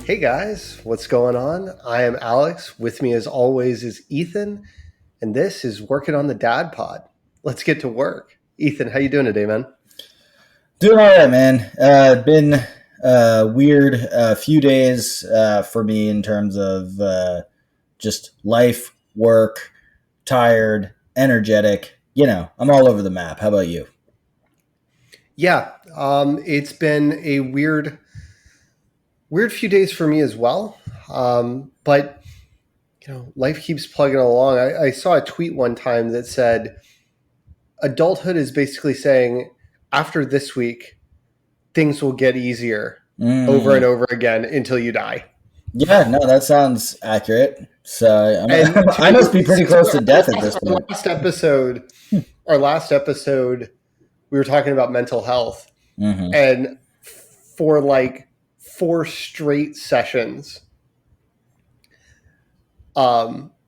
Hey guys, what's going on? I am Alex. With me as always is Ethan, and this is Working on the Dad Pod. Let's get to work. Ethan, how you doing today, man? Doing all right, man. Been weird few days for me in terms of just life, work, tired, energetic. I'm all over the map. How about you? Yeah, it's been a weird few days for me as well. But life keeps plugging along. I saw a tweet one time that said adulthood is basically saying after this week, things will get easier over and Mm. over again until you die. Yeah, no, that sounds accurate. So And I must be pretty to close to death at this point. our last episode, we were talking about mental health, Hmm. and for like four straight sessions,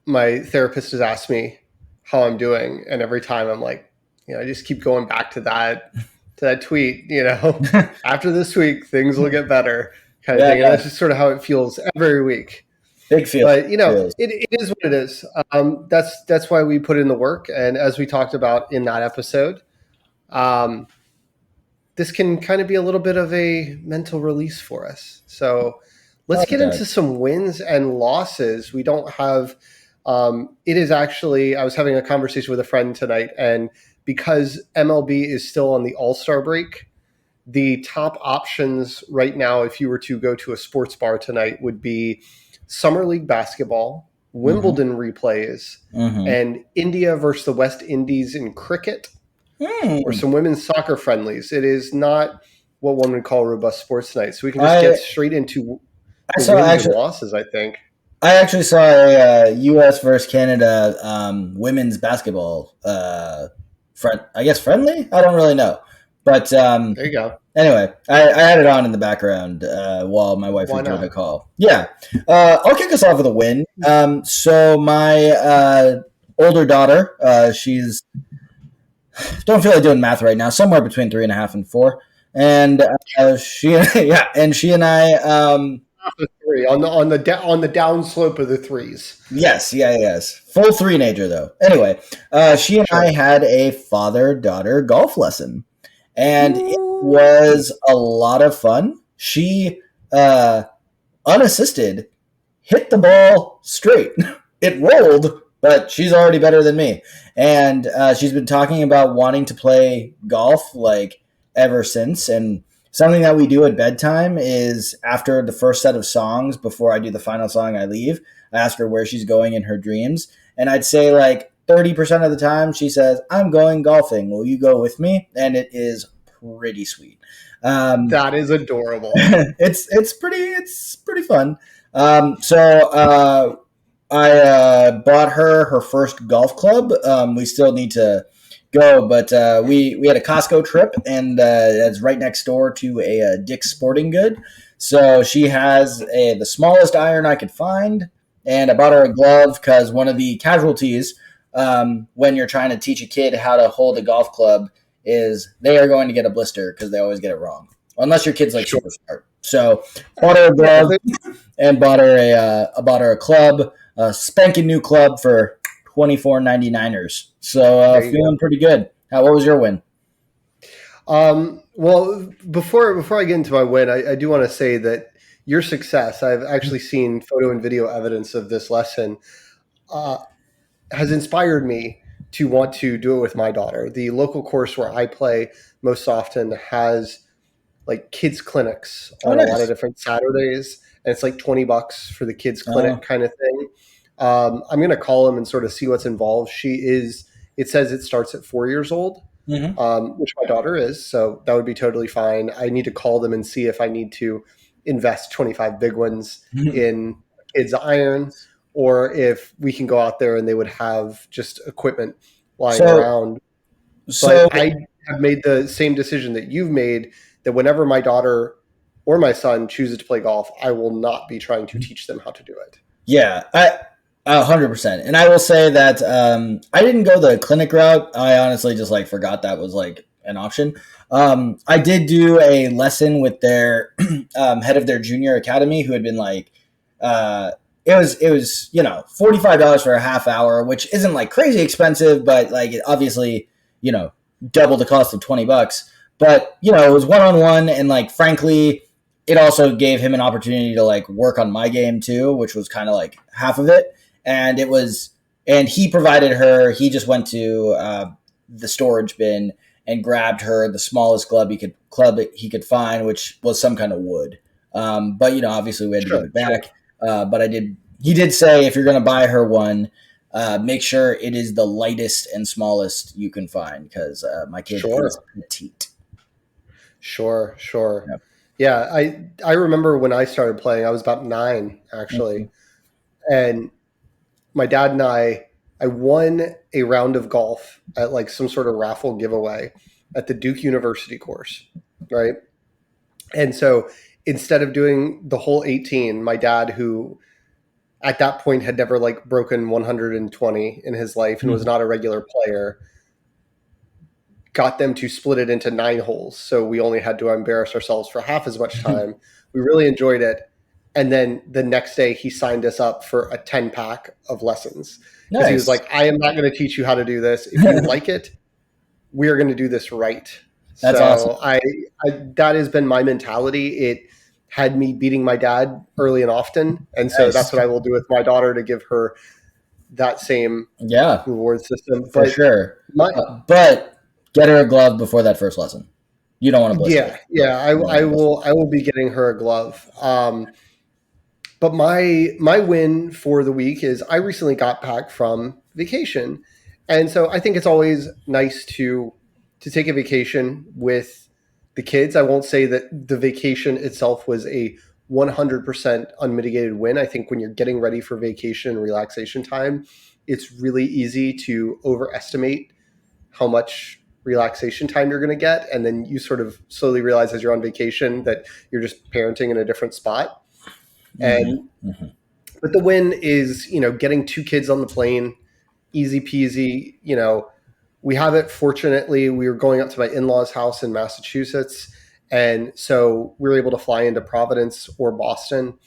my therapist has asked me how I'm doing, and every time I'm like, I just keep going back to that tweet. After this week, things will get better, kind of Yeah, thing, and yeah. that's just sort of how it feels every week. Big feel. But Feels. it is what it is. That's why we put in the work, and as we talked about in that episode, um, this can kind of be a little bit of a mental release for us. So let's Oh, get into God. some wins and losses. We don't have. It is actually. I was having a conversation with a friend tonight, and because MLB is still on the All Star break, the top options right now, if you were to go to a sports bar tonight, would be Summer League basketball, Hmm. Wimbledon replays, Hmm. and India versus the West Indies in cricket, or Hmm. some women's soccer friendlies. It is not what one would call robust sports night. So we can just get I straight into I the saw wins and actually. losses, I think. I actually saw a U.S. versus Canada women's basketball I guess friendly. I don't really know, but There you go. anyway, I had it on in the background while my wife Why returned a not? call. Yeah, I'll kick us off with a win. So my older daughter, she's don't feel like doing math right now, somewhere between 3.5 and 4, and she yeah, and she and I. The three on the down slope of the threes. Yes, yeah, yes. Full three-nager though. Anyway, she and I Sure. had a father-daughter golf lesson, and it Ooh. was a lot of fun. She, uh, unassisted, hit the ball straight. It rolled, but she's already better than me. And she's been talking about wanting to play golf like ever since. And something that we do at bedtime is after the first set of songs, before I do the final song, I leave. I ask her where she's going in her dreams. And I'd say like 30% of the time she says, I'm going golfing. Will you go with me? And it is pretty sweet. Um, That is adorable. it's pretty fun. So I bought her first golf club. We still need to go, but we had a Costco trip, and it's right next door to a Dick's Sporting Good. So she has the smallest iron I could find, and I bought her a glove because one of the casualties when you're trying to teach a kid how to hold a golf club is they are going to get a blister because they always get it wrong, unless your kid's like Sure. super smart. So bought her a Yeah. glove and bought her a club, a spanking new club for 24.99ers. So There you go. feeling pretty good. What was your win? Well, before I get into my win, I do want to say that your success, I've actually seen photo and video evidence of this lesson, uh, has inspired me to want to do it with my daughter. The local course where I play most often has like kids clinics Oh, on a lot of nice. different Saturdays, and it's like $20 for the kids clinic Oh, kind of thing. I'm going to call them and sort of see what's involved. It says it starts at 4 years old, mm-hmm. which my daughter is. So that would be totally fine. I need to call them and see if I need to invest 25 big ones in kids' iron, or if we can go out there and they would have just equipment lying So, around. so But I have made the same decision that you've made, that whenever my daughter or my son chooses to play golf, I will not be trying to teach them how to do it. yeah, 100%. And I will say that I didn't go the clinic route. I honestly just like forgot that was like an option. I did do a lesson with their head of their junior academy, who had been like, uh, it was $45 for a half hour, which isn't like crazy expensive, but like it obviously double the cost of $20. But it was one on one, and like frankly, it also gave him an opportunity to like work on my game too, which was kind of like half of it. And he provided her. He just went to the storage bin and grabbed her the smallest club he could find, which was some kind of wood. But obviously we had to give Sure, it sure, back. But he did say, if you're going to buy her one, make sure it is the lightest and smallest you can find, because my kid is sure, petite. sure, sure. Yep. Yeah, I remember when I started playing, I was about 9 Mm-hmm. actually, and my dad and I won a round of golf at like some sort of raffle giveaway at the Duke University course, right? And so instead of doing the whole 18, my dad, who at that point had never like broken 120 in his life and was Mm-hmm. not a regular player, got them to split it into 9 holes. So we only had to embarrass ourselves for half as much time. We really enjoyed it. And then the next day, he signed us up for a 10-pack of lessons because he was Nice. like, I am not going to teach you how to do this. If you like it, we are going to do this right. That's awesome. So that has been my mentality. It had me beating my dad early and often. And so that's Nice. what I will do with my daughter to give her that same Yeah, reward system. for But sure. my, But get her a glove before that first lesson. You don't want to blister yeah, it. Yeah, yeah, you don't want to blister it. I will be getting her a glove. But my win for the week is I recently got back from vacation, and so I think it's always nice to take a vacation with the kids. I won't say that the vacation itself was a 100% unmitigated win. I think when you're getting ready for vacation and relaxation time, it's really easy to overestimate how much relaxation time you're going to get, and then you sort of slowly realize as you're on vacation that you're just parenting in a different spot. And Mm-hmm. Mm-hmm. but the win is, getting 2 kids on the plane, easy peasy. We have it. Fortunately, we were going up to my in-laws' house in Massachusetts, and so we were able to fly into Providence or Boston,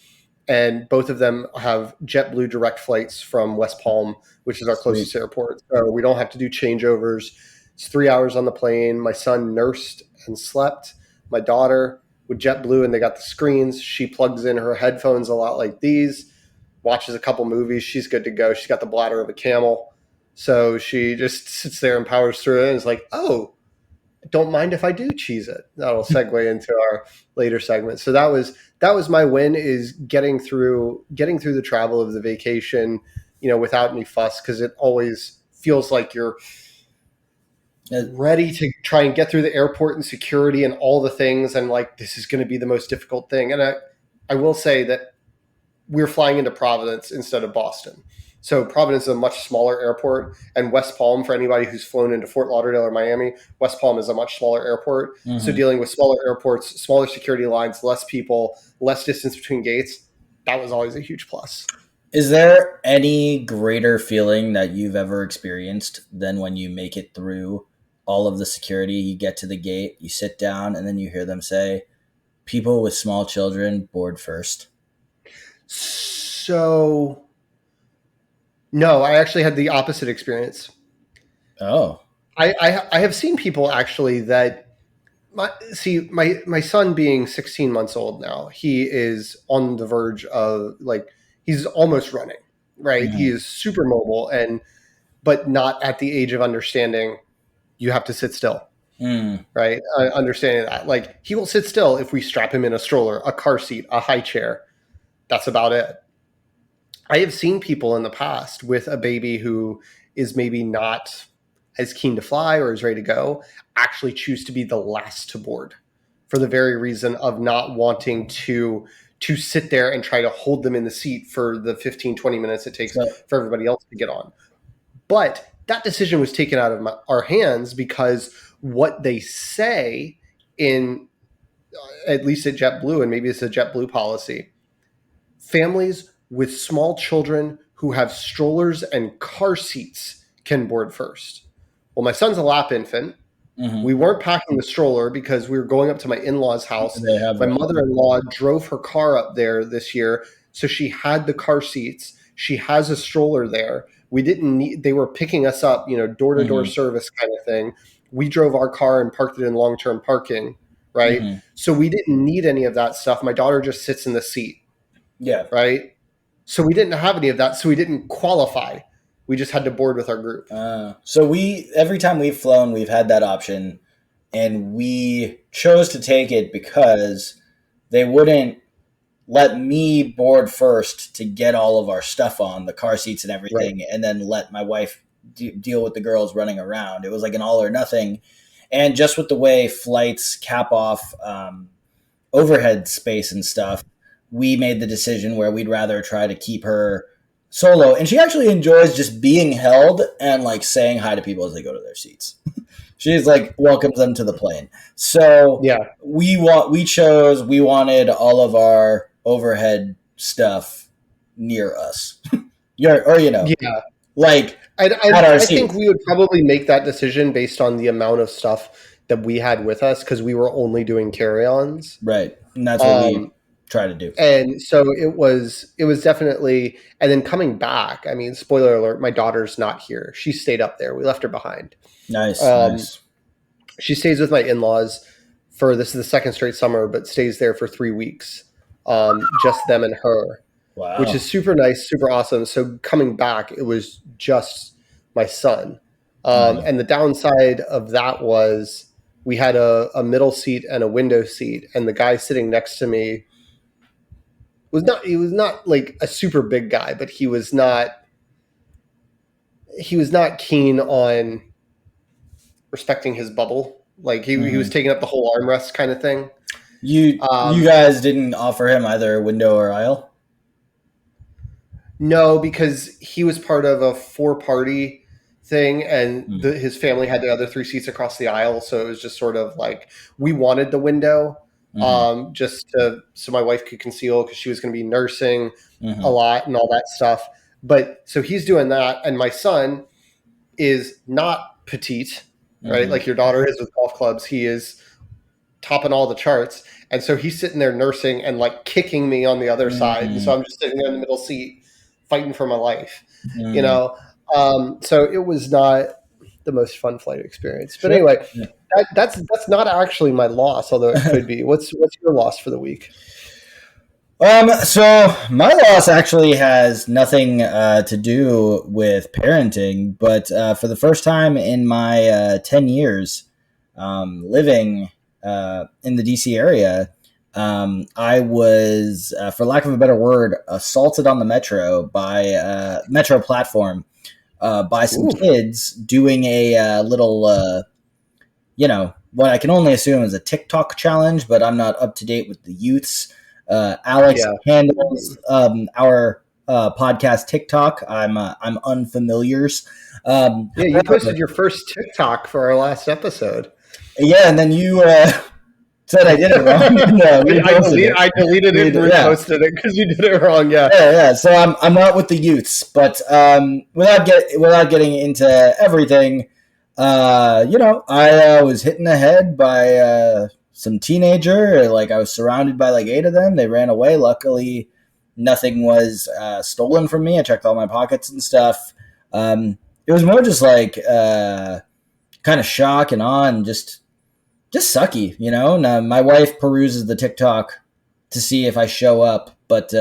and both of them have JetBlue direct flights from West Palm, which is our Sweet. closest airport. So we don't have to do changeovers. It's 3 hours on the plane. My son nursed and slept. My daughter with JetBlue, and they got the screens. She plugs in her headphones a lot like these, watches a couple movies. She's good to go. She's got the bladder of a camel. So she just sits there and powers through it and is like, oh, don't mind if I do cheese it. That'll segue into our later segment. So that was my win, is getting through the travel of the vacation, without any fuss, because it always feels like you're Uh, ready to try and get through the airport and security and all the things, and like this is going to be the most difficult thing. And I will say that we're flying into Providence instead of Boston. So Providence is a much smaller airport, and West Palm, for anybody who's flown into Fort Lauderdale or Miami, West Palm is a much smaller airport. So mm-hmm. dealing with smaller airports, smaller security lines, less people, less distance between gates, that was always a huge plus. Is there any greater feeling that you've ever experienced than when you make it through all of the security? You get to the gate, you sit down, and then you hear them say, "People with small children board first." So no, I actually had the opposite experience. Oh. I have seen people actually that my son being 16 months old now, he is on the verge of like he's almost running, right? He Mm-hmm. is super mobile, and but not at the age of understanding you have to sit still, Mm. right? Understanding that, like, he will sit still if we strap him in a stroller, a car seat, a high chair. That's about it. I have seen people in the past with a baby who is maybe not as keen to fly or is ready to go actually choose to be the last to board for the very reason of not wanting to sit there and try to hold them in the seat for the 15-20 minutes it takes So, for everybody else to get on. But that decision was taken out of our hands because what they say in at least at JetBlue, and maybe it's a JetBlue policy, families with small children who have strollers and car seats can board first. Well, my son's a lap infant, Mm-hmm. We weren't packing the stroller because we were going up to my in-laws' house. They have My one. mother-in-law drove her car up there this year, so she had the car seats. She has a stroller there. We didn't need, they were picking us up, door-to-door Mm-hmm. service kind of thing. We drove our car and parked it in long-term parking, right? Mm-hmm. So we didn't need any of that stuff. My daughter just sits in the seat, Yeah. right? So we didn't have any of that, so we didn't qualify. We just had to board with our group. So we every time we've flown, we've had that option, and we chose to take it because they wouldn't let me board first to get all of our stuff on the car seats and Right. everything, and then let my wife deal with the girls running around. It was like an all or nothing, and just with the way flights cap off overhead space and stuff, we made the decision where we'd rather try to keep her solo. And she actually enjoys just being held and like saying hi to people as they go to their seats. She's like welcomes them to the plane. So Yeah. we wanted all of our overhead stuff near us. Yeah. Like I, at our I think seat. we would probably make that decision based on the amount of stuff that we had with us because we were only doing carry-ons. Right. And that's what we Um, try to do. and so it was definitely, and then coming back, I mean, spoiler alert, my daughter's not here. She stayed up there. We left her behind. Nice, Um, nice. she stays with my in-laws for, this is the second straight summer, but stays there for 3 weeks. Just them and her, which is Wow. super nice, super awesome. So coming back, it was just my son. Right. And the downside of that was we had a middle seat and a window seat, and the guy sitting next to me he was not like a super big guy, but he was not keen on respecting his bubble. Like he was Mm-hmm. taking up the whole armrest kind of thing. You Um, guys didn't offer him either window or aisle? No, because he was part of a four-party thing, and his family had the other three seats across the aisle. So it was just sort of like we wanted the window, Mm-hmm. so my wife could conceal because she was going to be nursing a Mm-hmm. lot and all that stuff. But so he's doing that, and my son is not petite, right? Mm-hmm. Like your daughter is with golf clubs. He is topping all the charts, and so he's sitting there nursing and like kicking me on the other side, and so I'm just sitting there in the middle seat fighting for my life, you Mm-hmm. know. So it was not the most fun flight experience. But Sure. anyway, Yeah. that's not actually my loss, although it could be. What's your loss for the week? So my loss actually has nothing to do with parenting, but for the first time in my 10 years living in the DC area, I was, for lack of a better word, assaulted on the metro by metro platform by some Ooh, kids doing a little, what I can only assume is a TikTok challenge, but I'm not up to date with the youths. Alex yeah, handles our podcast TikTok. I'm unfamiliars. yeah. You posted your first TikTok for our last episode. Yeah, and then you said I did it wrong. No, reposted it. I deleted it and Yeah, reposted it because you did it wrong. Yeah, yeah. So I'm not with the youths, but without getting into everything, I was hit in the head by some teenager. Like I was surrounded by like 8 of them. They ran away. Luckily, nothing was stolen from me. I checked all my pockets and stuff. It was more just like kind of shock and awe and just sucky, Now, my wife peruses the TikTok to see if I show up, but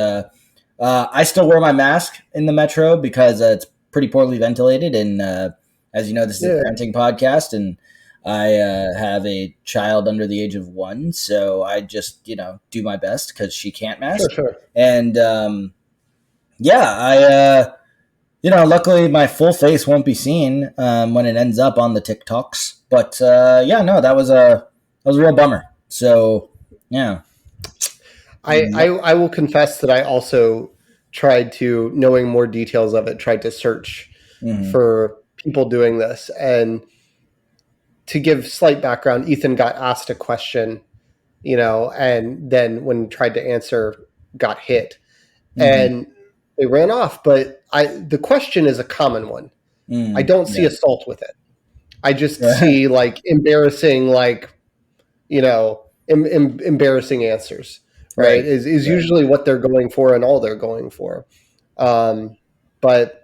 I still wear my mask in the metro because it's pretty poorly ventilated. And as you know, this is a yeah, parenting podcast, and I have a child under the age of 1, so I just do my best because she can't sure, mask. sure. And luckily my full face won't be seen when it ends up on the TikToks. But no, that was a real bummer. So yeah. I will confess that I also tried to, knowing more details of it, tried to search Mm-hmm. for people doing this. And to give slight background, Ethan got asked a question, and then when tried to answer, got hit. Mm-hmm. And they ran off. But the question is a common one. I Mm-hmm. don't see Yeah. assault with it. I just see like embarrassing, like, embarrassing answers, right? Right. Is Right. usually what they're going for and all they're going for. Um, but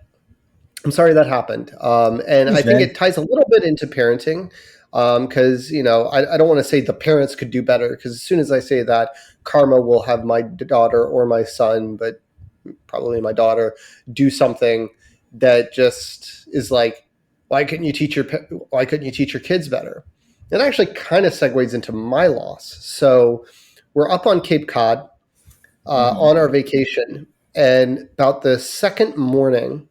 I'm sorry that happened. And I Thanks, think man. it ties a little bit into parenting because, I don't want to say the parents could do better because as soon as I say that, karma will have my daughter or my son, but probably my daughter, do something that just is like, why couldn't you teach your kids better? It actually kind of segues into my loss. So we're up on Cape Cod Hmm. on our vacation, and about the second morning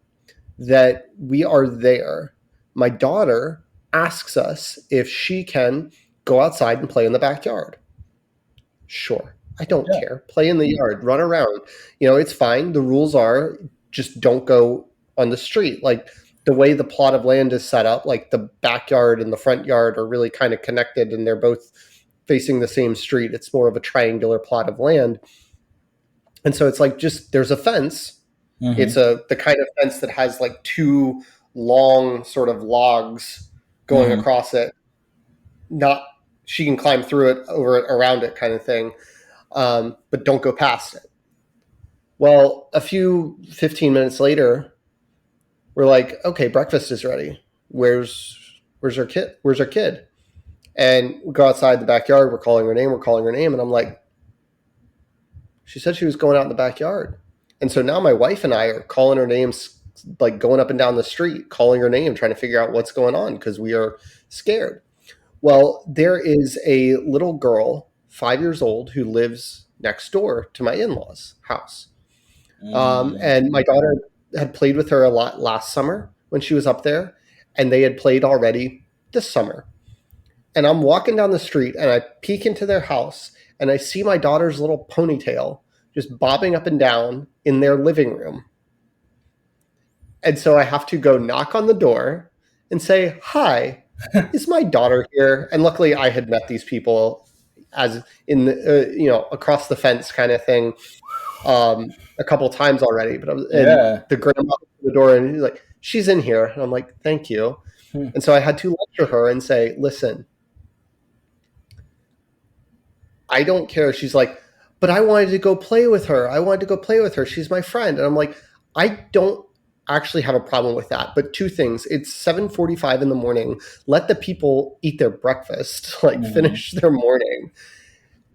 that we are there, my daughter asks us if she can go outside and play in the backyard. Sure. I don't Yeah. care. Play in the yard, run around. It's fine. The rules are just don't go on the street. Like the way the plot of land is set up, like the backyard and the front yard are really kind of connected and they're both facing the same street. It's more of a triangular plot of land. And so it's like just there's a fence. It's Hmm. the kind of fence that has like two long sort of logs going Hmm. across it. Not she can climb through it, over it, around it, kind of thing. But don't go past it. Well, a few 15 minutes later, we're like, okay, breakfast is ready. Where's our kid? Where's our kid? And we go outside the backyard. We're calling her name. We're calling her name, and I'm like, she said she was going out in the backyard. And so now my wife and I are calling her names, like going up and down the street, calling her name, trying to figure out what's going on because we are scared. Well, there is a little girl, 5 years old, who lives next door to my in-laws' house. Mm. And my daughter had played with her a lot last summer when she was up there, and they had played already this summer. And I'm walking down the street and I peek into their house and I see my daughter's little ponytail just bobbing up and down in their living room. And so I have to go knock on the door and say, "Hi, is my daughter here?" And luckily I had met these people as in the, across the fence kind of thing, a couple times already. And Yeah. the grandma opened the door and he's like, "She's in here." And I'm like, "Thank you." Hmm. And so I had to lecture her and say, "Listen, I don't care." She's like, "But I wanted to go play with her. I wanted to go play with her. She's my friend." And I'm like, I don't actually have a problem with that. But two things. It's 7:45 in the morning. Let the people eat their breakfast, like Hmm. finish their morning.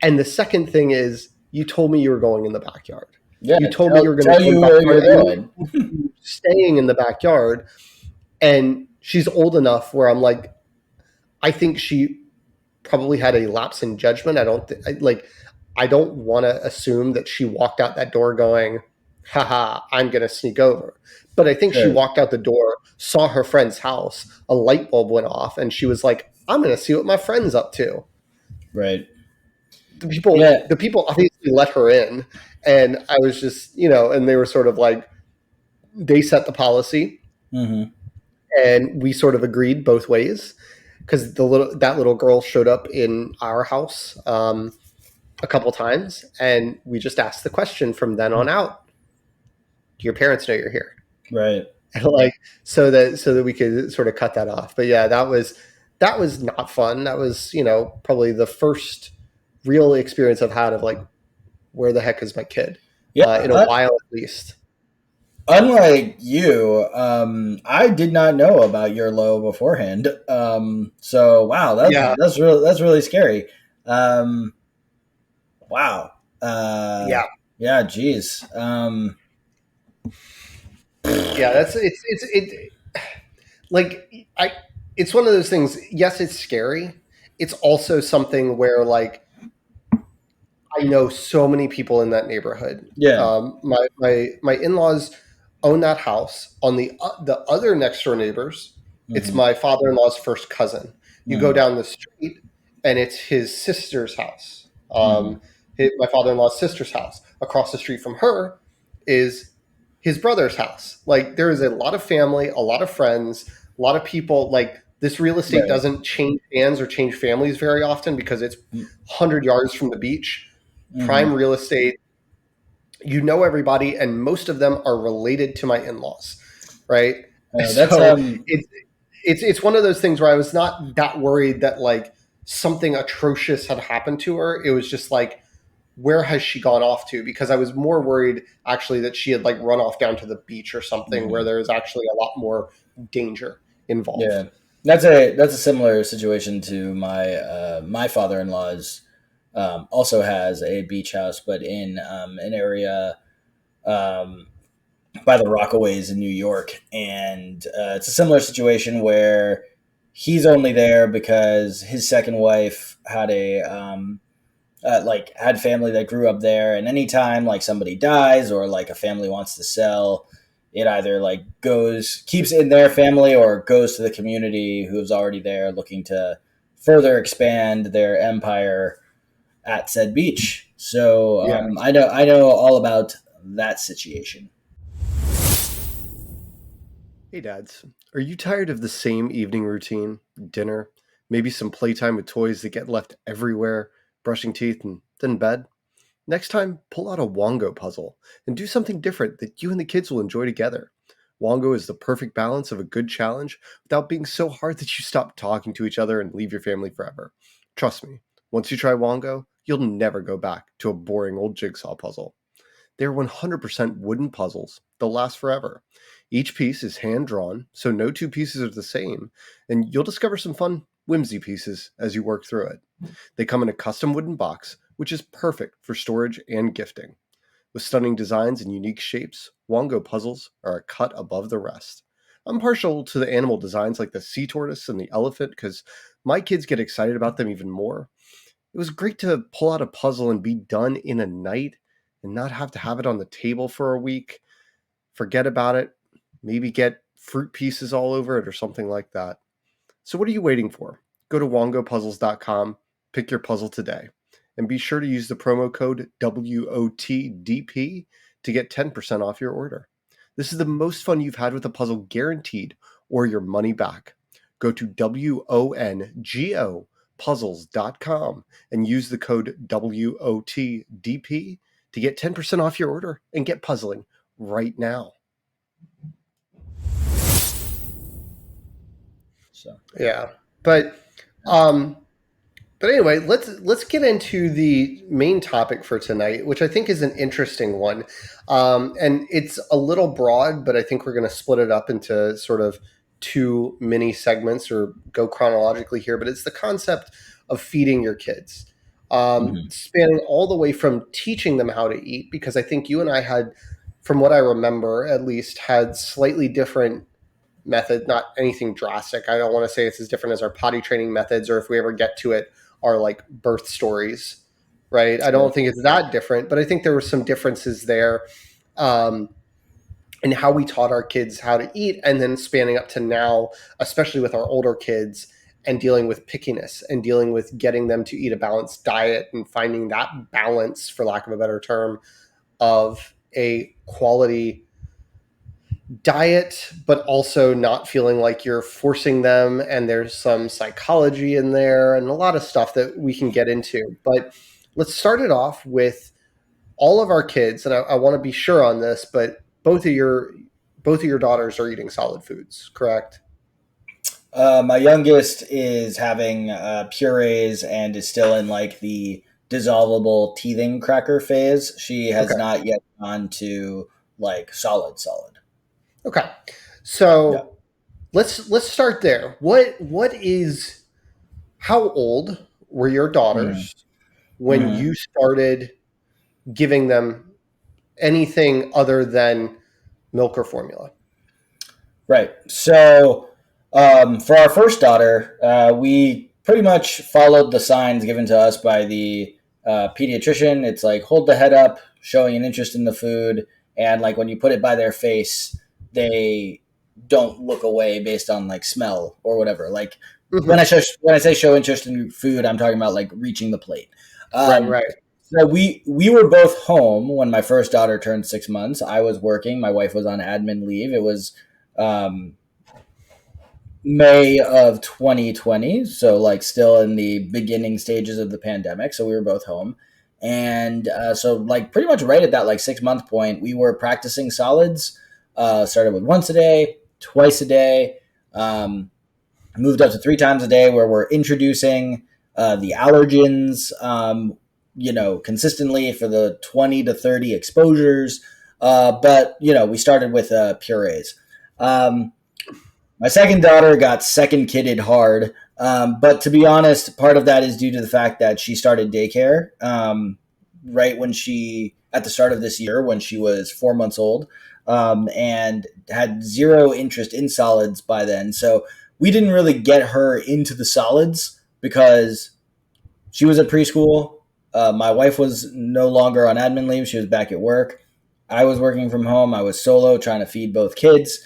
And the second thing is you told me you were going in the backyard. Yeah. You told me Tell, you were going to tell go in you the where backyard you're and going. you staying in the backyard. And she's old enough where I'm like, I think she probably had a lapse in judgment. I don't want to assume that she walked out that door going, haha, I'm going to sneak over. But I think she Sure. walked out the door, saw her friend's house, a light bulb went off, and she was like, I'm going to see what my friend's up to. Right. The people, Yeah. the people obviously let her in. And I was just, and they were sort of like, they set the policy Hmm. and we sort of agreed both ways because that little girl showed up in our house a couple times, and we just asked the question from then on out: "Do your parents know you're here?" Right. And like so that we could sort of cut that off. But yeah, that was not fun. That was probably the first real experience I've had of like, where the heck is my kid? Yeah. In a while at least. Unlike you, I did not know about your low beforehand. So wow, Yeah, that's really scary. Um, wow. yeah, Yeah. Geez. yeah. That's it. Like I, it's one of those things. Yes, it's scary. It's also something where like I know so many people in that neighborhood. Yeah. My in laws own that house. On the other next door neighbors, it's Hmm. my father in law's first cousin. You go Hmm. down the street, and it's his sister's house. Hmm. My father in law's sister's house. Across the street from her is his brother's house. Like there is a lot of family, a lot of friends, a lot of people. Like this real estate Right. doesn't change hands or change families very often because it's 100 yards from the beach. Hmm. Prime real estate, everybody, and most of them are related to my in-laws, right? That's So it's it's one of those things where I was not that worried that like something atrocious had happened to her. It was just like, where has she gone off to? Because I was more worried actually that she had like run off down to the beach or something where Mhm. there is actually a lot more danger Yeah, involved. that's a similar situation to my father in law's. Also has a beach house, but in an area um, by the Rockaways in New York, and it's a similar situation where he's only there because his second wife had a like had family that grew up there, and anytime like somebody dies or like a family wants to sell, it either like goes keeps in their family or goes to the community who's already there looking to further expand their empire at said beach. So Yeah. I know all about that situation. Hey, dads. Are you tired of the same evening routine? Dinner, maybe some playtime with toys that get left everywhere, brushing teeth, and then bed? Next time, pull out a Wongo puzzle and do something different that you and the kids will enjoy together. Wongo is the perfect balance of a good challenge without being so hard that you stop talking to each other and leave your family forever. Trust me, once you try Wongo, you'll never go back to a boring old jigsaw puzzle. They're 100% wooden puzzles. They'll last forever. Each piece is hand drawn, so no two pieces are the same, and you'll discover some fun whimsy pieces as you work through it. They come in a custom wooden box, which is perfect for storage and gifting. With stunning designs and unique shapes, Wongo puzzles are a cut above the rest. I'm partial to the animal designs like the sea tortoise and the elephant because my kids get excited about them even more. It was great to pull out a puzzle and be done in a night and not have it on the table for a week, forget about it, maybe get fruit pieces all over it or something like that. So, what are you waiting for? Go to wongopuzzles.com, pick your puzzle today, and be sure to use the promo code WOTDP to get 10% off your order. This is the most fun you've had with a puzzle guaranteed or your money back. Go to WONGO puzzles.com and use the code WOTDP to get 10% off your order and get puzzling right now. So Yeah. But um But anyway, let's get into the main topic for tonight, which I think is an interesting one, and it's a little broad, but I think we're going to split it up into sort of two mini segments or go chronologically here. But it's the concept of feeding your kids, mhm. spanning all the way from teaching them how to eat, because I think you and I had, from what I remember at least, had slightly different method, not anything drastic. I don't want to say it's as different as our potty training methods, or if we ever get to it, our like birth stories, right? I Sure. don't think it's that different, but I think there were some differences there um, in how we taught our kids how to eat, and then spanning up to now, especially with our older kids, and dealing with pickiness and dealing with getting them to eat a balanced diet and finding that balance, for lack of a better term, of a quality diet, but also not feeling like you're forcing them. And there's some psychology in there and a lot of stuff that we can get into. But let's start it off with all of our kids, and I want to be sure on this, but both of your daughters are eating solid foods, correct? My youngest is having purees and is still in like the dissolvable teething cracker phase. She has Okay. not yet gone to like solid. Okay. Yeah. So let's start there. What is how old were your Mhm. daughters when Mhm. you started giving them anything other than milk or formula? Right. So, for our first daughter, we pretty much followed the signs given to us by the pediatrician. It's like hold the head up, showing an interest in the food, and like when you put it by their face, they don't look away based on like smell or whatever. Like Hmm. when I say show interest in food, I'm talking about like reaching the plate. Right, Um, right. so we were both home when my first daughter turned 6 months. I was working. My wife was on admin leave. It was um, May of 2020, so like still in the beginning stages of the pandemic. So we were both home, and so like pretty much right at that like 6 month point, we were practicing solids. Started with once a day, twice a day. moved up to 3 times a day, where we're introducing the allergens, consistently for the 20 to 30 exposures. But we started with purees. My second daughter got second kidded hard. But to be honest, part of that is due to the fact that she started daycare right at the start of this year, when she was 4 months old, and had zero interest in solids by then. So we didn't really get her into the solids because she was at preschool. My wife was no longer on admin leave. She was back at work. I was working from home. I was solo trying to feed both kids.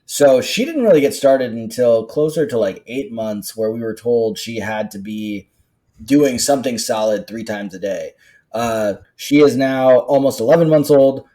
So she didn't really get started until closer to like 8 months, where we were told she had to be doing something solid 3 times a day. She is now almost 11 months old,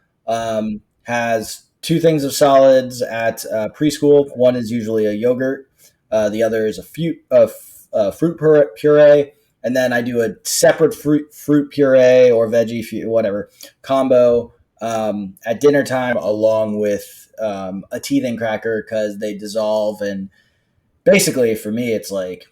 has two things of solids at preschool. One is usually a yogurt. The other is a fruit puree. And then I do a separate fruit puree or veggie, whatever, combo at dinner time, along with a teething cracker, because they dissolve. And basically, for me, it's like,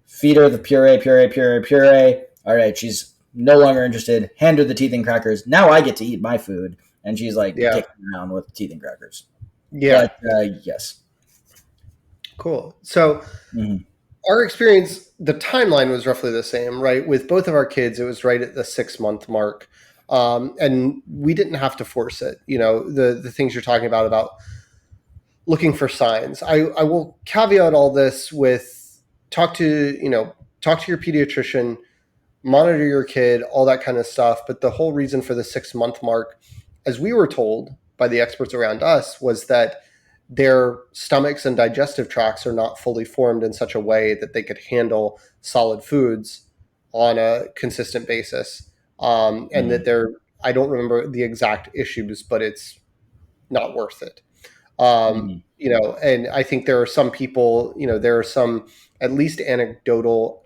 feed her the puree. All right, she's no longer interested. Hand her the teething crackers. Now I get to eat my food, and she's like Yeah. kicking around with the teething crackers. Yeah. But yes. Cool. So Mm-hmm. our experience, the timeline was roughly the same, right? With both of our kids, it was right at the 6 month mark. And we didn't have to force it. The things you're talking about looking for signs. I will caveat all this with talk to your pediatrician, monitor your kid, all that kind of stuff. But the whole reason for the 6 month mark, as we were told by the experts around us, was that their stomachs and digestive tracts are not fully formed in such a way that they could handle solid foods on a consistent basis. And that I don't remember the exact issues, but it's not worth it. Mm-hmm. And I think there are some people, there are some at least anecdotal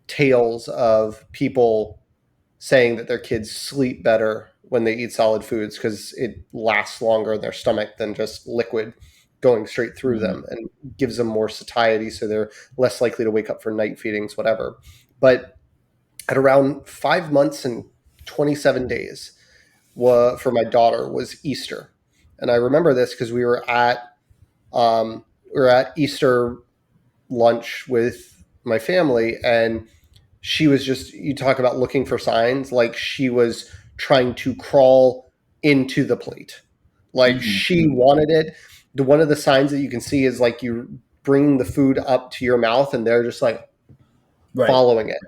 tales of people saying that their kids sleep better when they eat solid foods because it lasts longer in their stomach than just liquid going straight through Mm-hmm. them, and gives them more satiety, so they're less likely to wake up for night feedings, whatever. But at around 5 months and 27 days, for my daughter, was Easter. And I remember this because we were at Easter lunch with my family, and she was just, you talk about looking for signs, like she was trying to crawl into the plate, like she Mm-hmm. wanted it. One of the signs that you can see is like you bring the food up to your mouth and they're just like Right. following it.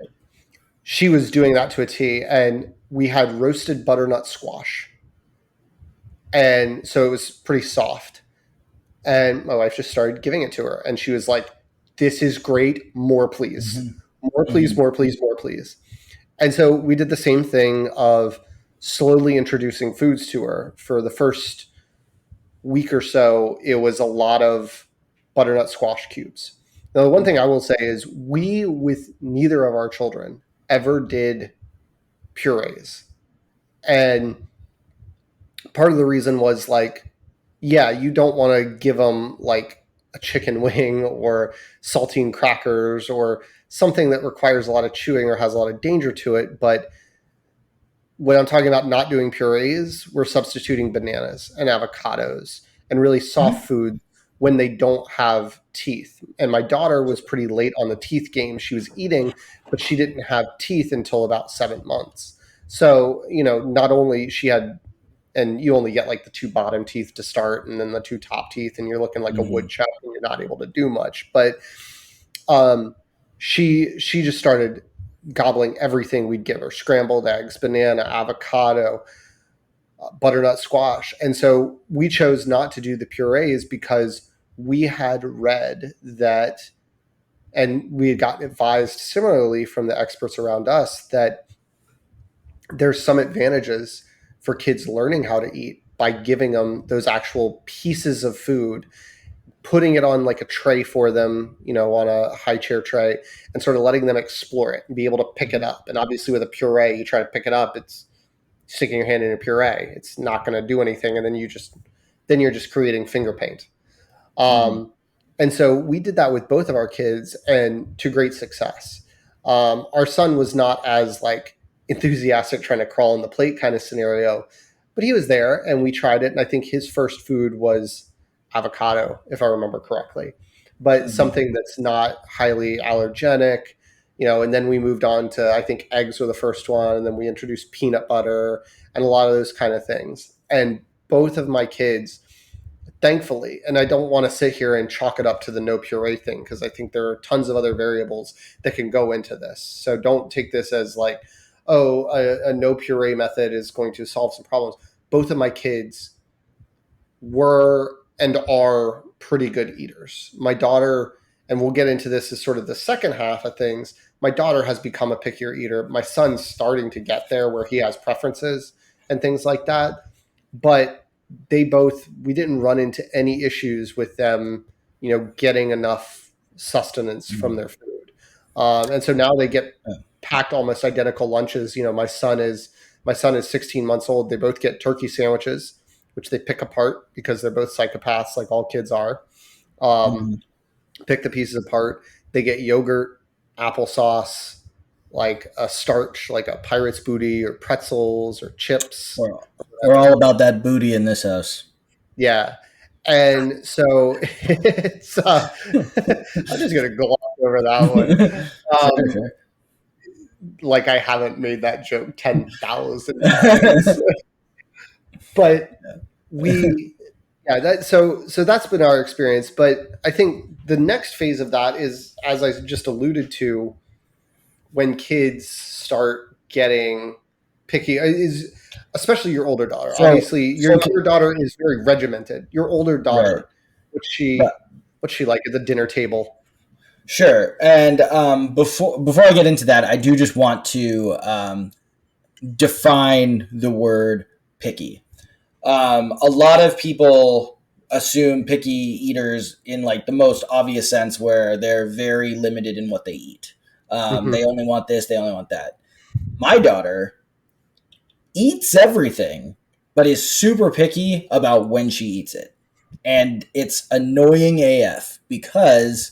She was doing that to a T. And we had roasted butternut squash, and so it was pretty soft. And my wife just started giving it to her, and she was like, this is great, more please, Mm-hmm. more please, Mm-hmm. more please, more please. And so we did the same thing of slowly introducing foods to her. For the first week or so, it was a lot of butternut squash cubes. Now, the one thing I will say is we, with neither of our children, ever did purees. And part of the reason was like, yeah, you don't want to give them like a chicken wing or saltine crackers or something that requires a lot of chewing or has a lot of danger to it. But when I'm talking about not doing purees, we're substituting bananas and avocados and really soft food when they don't have teeth. And my daughter was pretty late on the teeth game. She was eating, but she didn't have teeth until about 7 months. So, not only she had, and you only get like the two bottom teeth to start and then the two top teeth, and you're looking like a Mm-hmm. woodchuck and you're not able to do much. But um, she just started gobbling everything we'd give her: scrambled eggs, banana, avocado, butternut squash. And so we chose not to do the purees because we had read that, and we had gotten advised similarly from the experts around us, that there's some advantages for kids learning how to eat by giving them those actual pieces of food, putting it on like a tray for them, on a high chair tray, and sort of letting them explore it and be able to pick it up. And obviously with a puree, you try to pick it up, it's sticking your hand in a puree. It's not going to do anything. And then you're just creating finger paint. Mm-hmm. Um, And so we did that with both of our kids, and to great success. Our son was not as like enthusiastic trying to crawl on the plate kind of scenario, but he was there and we tried it. And I think his first food was avocado, if I remember correctly, but Mhm. something that's not highly allergenic, and then we moved on to, I think eggs were the first one. And then we introduced peanut butter and a lot of those kind of things. And both of my kids, thankfully, and I don't want to sit here and chalk it up to the no puree thing, because I think there are tons of other variables that can go into this. So don't take this as like, oh, a no puree method is going to solve some problems. Both of my kids were and are pretty good eaters. My daughter, and we'll get into this as sort of the second half of things, my daughter has become a pickier eater. My son's starting to get there where he has preferences and things like that. But we didn't run into any issues with them, getting enough sustenance from Mhm. their food. And so now they get Yeah. packed almost identical lunches. My son is 16 months old. They both get turkey sandwiches, which they pick apart because they're both psychopaths, like all kids are. Um, Mhm. Pick the pieces apart. They get yogurt, applesauce, like a starch, like a pirate's booty or pretzels or chips We're, or we're whatever. all about that booty in this house. Yeah. And so it's I'm just gonna gloss over that one. Fair, Um, fair. like I haven't made that joke 10,000 times. But we yeah, so that's been our experience. But I think the next phase of that is, as I just alluded to, when kids start getting picky, is especially your older daughter. so, Obviously, your so, younger daughter is very regimented. Your older right. daughter, what's she But what's she like at the dinner table? sure. And before I get into that, I do just want to define the word picky. A lot of people assume picky eaters in like the most obvious sense, where they're very limited in what they eat. They Hmm. only want this, they only want that. My daughter eats everything, but is super picky about when she eats it. And it's annoying AF because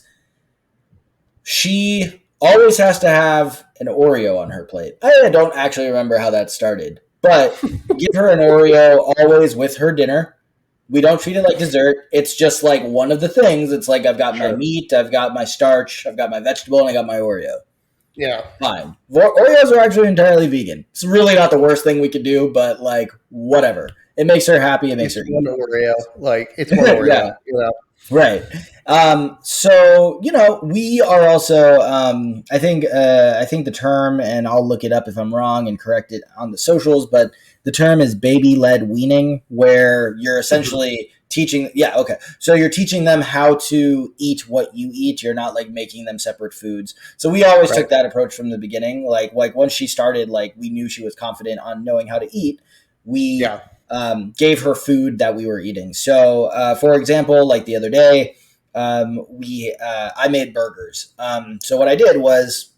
she always has to have an Oreo on her plate. I don't actually remember how that started, but give her an Oreo always with her dinner. We don't treat it like dessert. It's just like one of the things. It's like I've got my Sure. meat, I've got my starch, I've got my vegetable, and I got my Oreo. Yeah. Fine. Oreos are actually entirely vegan. It's really not the worst thing we could do, but like whatever. It makes her happy. It makes It's her one eat. Oreo. Like it's one Yeah. Oreo, you know. Right. So we are also. I think the term, and I'll look it up if I'm wrong and correct it on the socials. But the term is baby-led weaning, where you're Mhm. essentially teaching. Yeah. Okay. So you're teaching them how to eat what you eat. You're not like making them separate foods. So we always Right. took that approach from the beginning. Like once she started, like we knew she was confident on knowing how to eat. We Yeah. gave her food that we were eating. So, for example, like the other day, we I made burgers. So what I did was,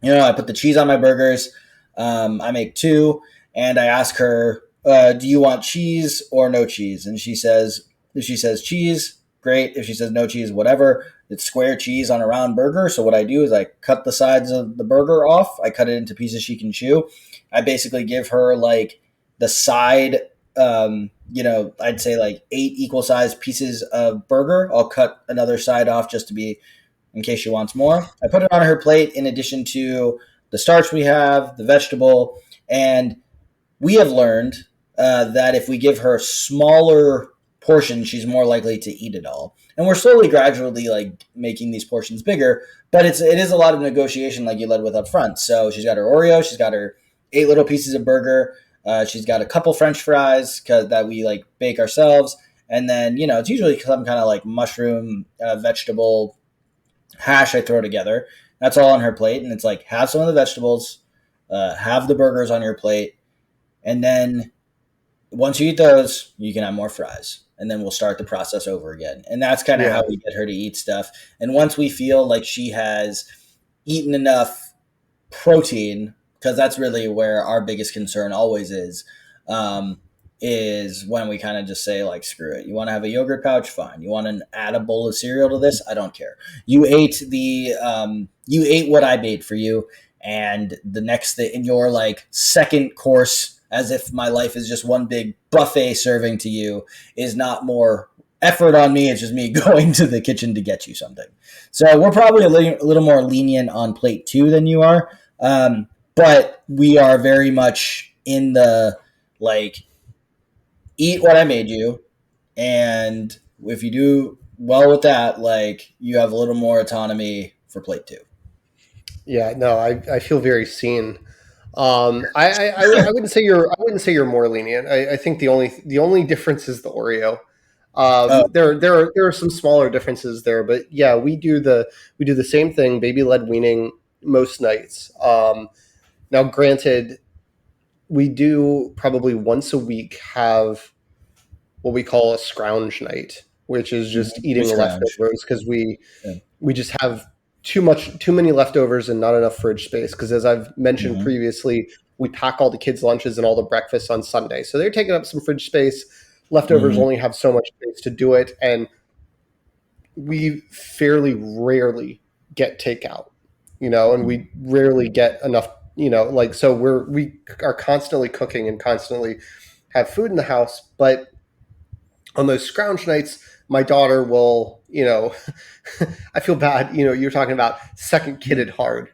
I put the cheese on my burgers. I make two, and I ask her, "Do you want cheese or no cheese?" And she says, if she says cheese, great. If she says no cheese, whatever. It's square cheese on a round burger. So what I do is I cut the sides of the burger off. I cut it into pieces she can chew. I basically give her like the side. I'd say like 8 equal sized pieces of burger. I'll cut another side off just to be in case she wants more. I put it on her plate in addition to the starch we have, the vegetable, and we have learned that if we give her smaller portions, she's more likely to eat it all. And we're slowly, gradually, like making these portions bigger, but it is a lot of negotiation, like you led with up front. So she's got her Oreo, she's got her 8 little pieces of burger, she's got a couple French fries that we like bake ourselves, and then it's usually some kind of like mushroom vegetable hash I throw together. That's all on her plate, and it's like have some of the vegetables, have the burgers on your plate, and then once you eat those, you can have more fries. And then we'll start the process over again. And that's kind of Yeah. how we get her to eat stuff. And once we feel like she has eaten enough protein, because that's really where our biggest concern always is, um, is when we kind of just say like, screw it. You want to have a yogurt pouch? Fine. You want to add a bowl of cereal to this? I don't care. You ate what I made for you, and the next thing in your like second course, as if my life is just one big buffet serving to you, is not more effort on me. It's just me going to the kitchen to get you something. So we're probably a little more lenient on plate 2 than you are. But we are very much in the like, eat what I made you, and if you do well with that, like you have a little more autonomy for plate 2. Yeah, no, I feel very seen. I wouldn't say you're more lenient. I think the only difference is the Oreo. Oh, There are some smaller differences there, but yeah, we do the same thing, baby led weaning most nights. Now, granted, we do probably once a week have what we call a scrounge night, which is just we eating scrounge. leftovers because we Yeah. we just have too many leftovers and not enough fridge space. Because as I've mentioned Mm-hmm. previously, we pack all the kids' lunches and all the breakfasts on Sunday, so they're taking up some fridge space. Leftovers Mm-hmm. only have so much space to do it, and we fairly rarely get takeout, and we rarely get enough, like so we are constantly cooking and constantly have food in the house, but on those scrounge nights, my daughter will, I feel bad, you're talking about second kidded hard.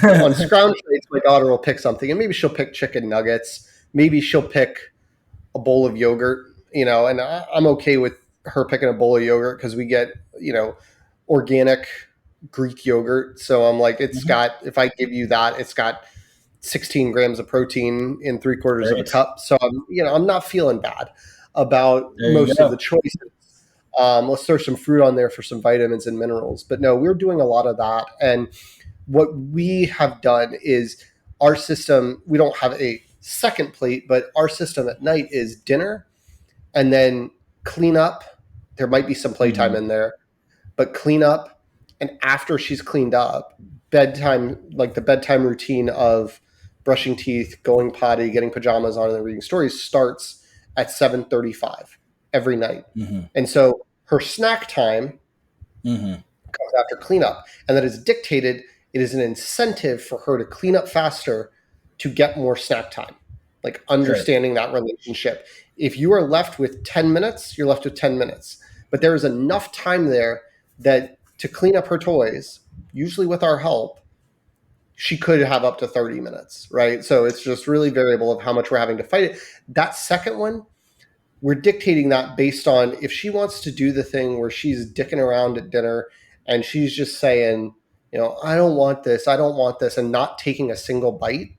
On scrounge nights, my daughter will pick something, and maybe she'll pick chicken nuggets, maybe she'll pick a bowl of yogurt, and I'm okay with her picking a bowl of yogurt because we get, organic Greek yogurt. So I'm like, if I give you that, it's got 16 grams of protein in three quarters of a Great. cup. So I'm not feeling bad about There you most of the go. choices. Let's throw some fruit on there for some vitamins and minerals. But no, we're doing a lot of that. And what we have done is our system, we don't have a second plate, but our system at night is dinner and then clean up. There might be some playtime Mm-hmm. in there, but clean up. And after she's cleaned up, bedtime, like the bedtime routine of brushing teeth, going potty, getting pajamas on, and then reading stories starts at 7:35 every night. Mm-hmm. And so her snack time Mm-hmm. comes after cleanup, and that is dictated. It is an incentive for her to clean up faster to get more snack time. Like Great. understanding that relationship. If you are left with 10 minutes, you're left with 10 minutes. But there is enough time there that to clean up her toys, usually with our help, she could have up to 30 minutes, right? So it's just really variable of how much we're having to fight it. That second one, we're dictating that based on if she wants to do the thing where she's dicking around at dinner and she's just saying, I don't want this, I don't want this, and not taking a single bite,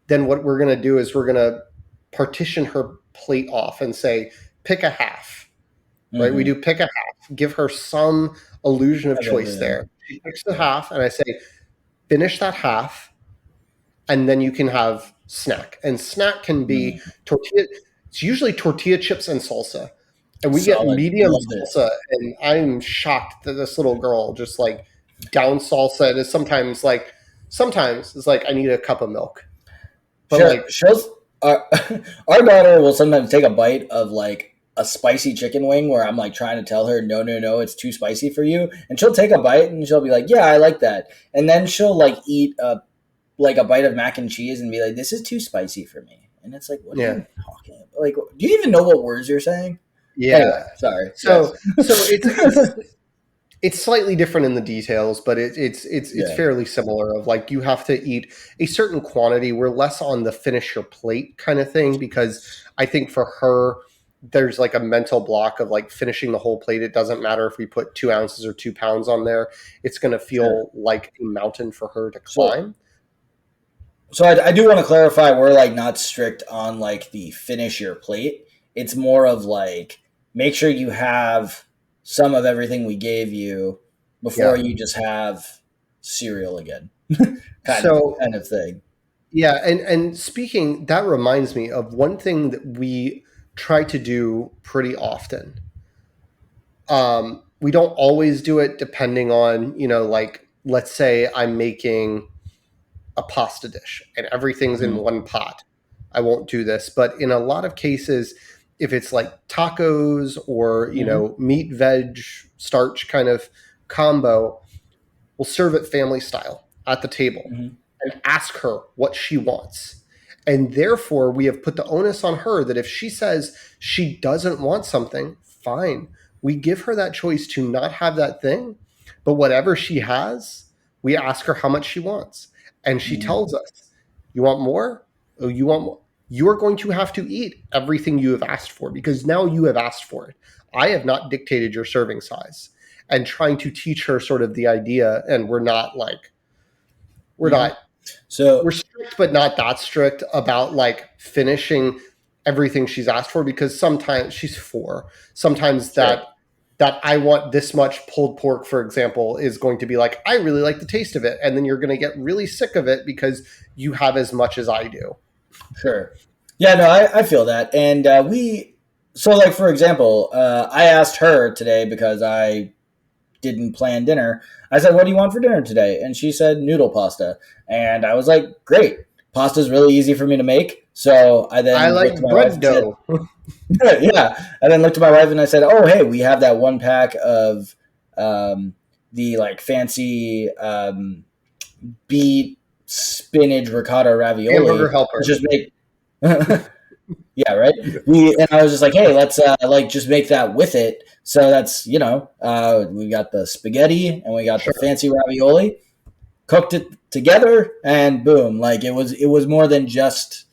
then what we're going to do is we're going to partition her plate off and say, pick a half, right? We Mm-hmm. do pick a half, give her some illusion of Have choice everything. there. She picks the Yeah. half, and I say, finish that half, and then you can have snack. And snack can be Mm. tortilla. It's usually tortilla chips and salsa. And we get Solid. medium Love this. salsa, and I'm shocked that this little girl just like down salsa. And it's sometimes it's like I need a cup of milk, but like Our, our daughter will sometimes take a bite of like a spicy chicken wing where I'm like trying to tell her, no, no, no, it's too spicy for you. And she'll take a bite and she'll be like, yeah, I like that. And then she'll like eat a bite of mac and cheese and be like, this is too spicy for me. And it's like, what are yeah, you talking about? Like, do you even know what words you're saying? Anyway, yeah. sorry. Yes. So it's slightly different in the details, but it's Yeah. fairly similar. Of like you have to eat a certain quantity. We're less on the finish your plate kind of thing because I think for her, there's like a mental block of like finishing the whole plate. It doesn't matter if we put 2 ounces or 2 pounds on there; it's going to Sure. feel like a mountain for her to So climb. So I do want to clarify we're like not strict on like the finish your plate. It's more of like make sure you have some of everything we gave you before Yeah. you just have cereal again. So Kind of thing. yeah, and speaking, that reminds me of one thing that we try to do pretty often. We don't always do it depending on, like let's say I'm making a pasta dish and everything's in Mm-hmm. one pot. I won't do this. But in a lot of cases, if it's like tacos or, Mm-hmm. meat, veg, starch kind of combo, we'll serve it family style at the table Mm-hmm. and ask her what she wants. And therefore, we have put the onus on her that if she says she doesn't want something, fine. We give her that choice to not have that thing, but whatever she has, we ask her how much she wants. And she Mm-hmm. tells us, you want more? Oh, you want more? You are going to have to eat everything you have asked for because now you have asked for it. I have not dictated your serving size. And trying to teach her sort of the idea, and we're Mm-hmm. not we're So strict but not that strict about like finishing everything she's asked for because sometimes she's 4. Sometimes sure. that I want this much pulled pork, for example, is going to be like, I really like the taste of it. And then you're going to get really sick of it because you have as much as I do. Sure. Yeah, no, I feel that. And so like, for example, I asked her today because I didn't plan dinner. I said, what do you want for dinner today? And she said, noodle pasta. And I was like, great. Pasta's really easy for me to make. So I I then looked at like my wife bread and said, dough. yeah. I then looked at my wife and I said, oh, hey, we have that one pack of the like fancy beet spinach ricotta Hamburger ravioli. Let's helper. just make yeah, right. And I was just like, hey, let's like just make that with it. So that's we got the spaghetti and we got the Sure. fancy ravioli, cooked it together, and boom, like it was more than just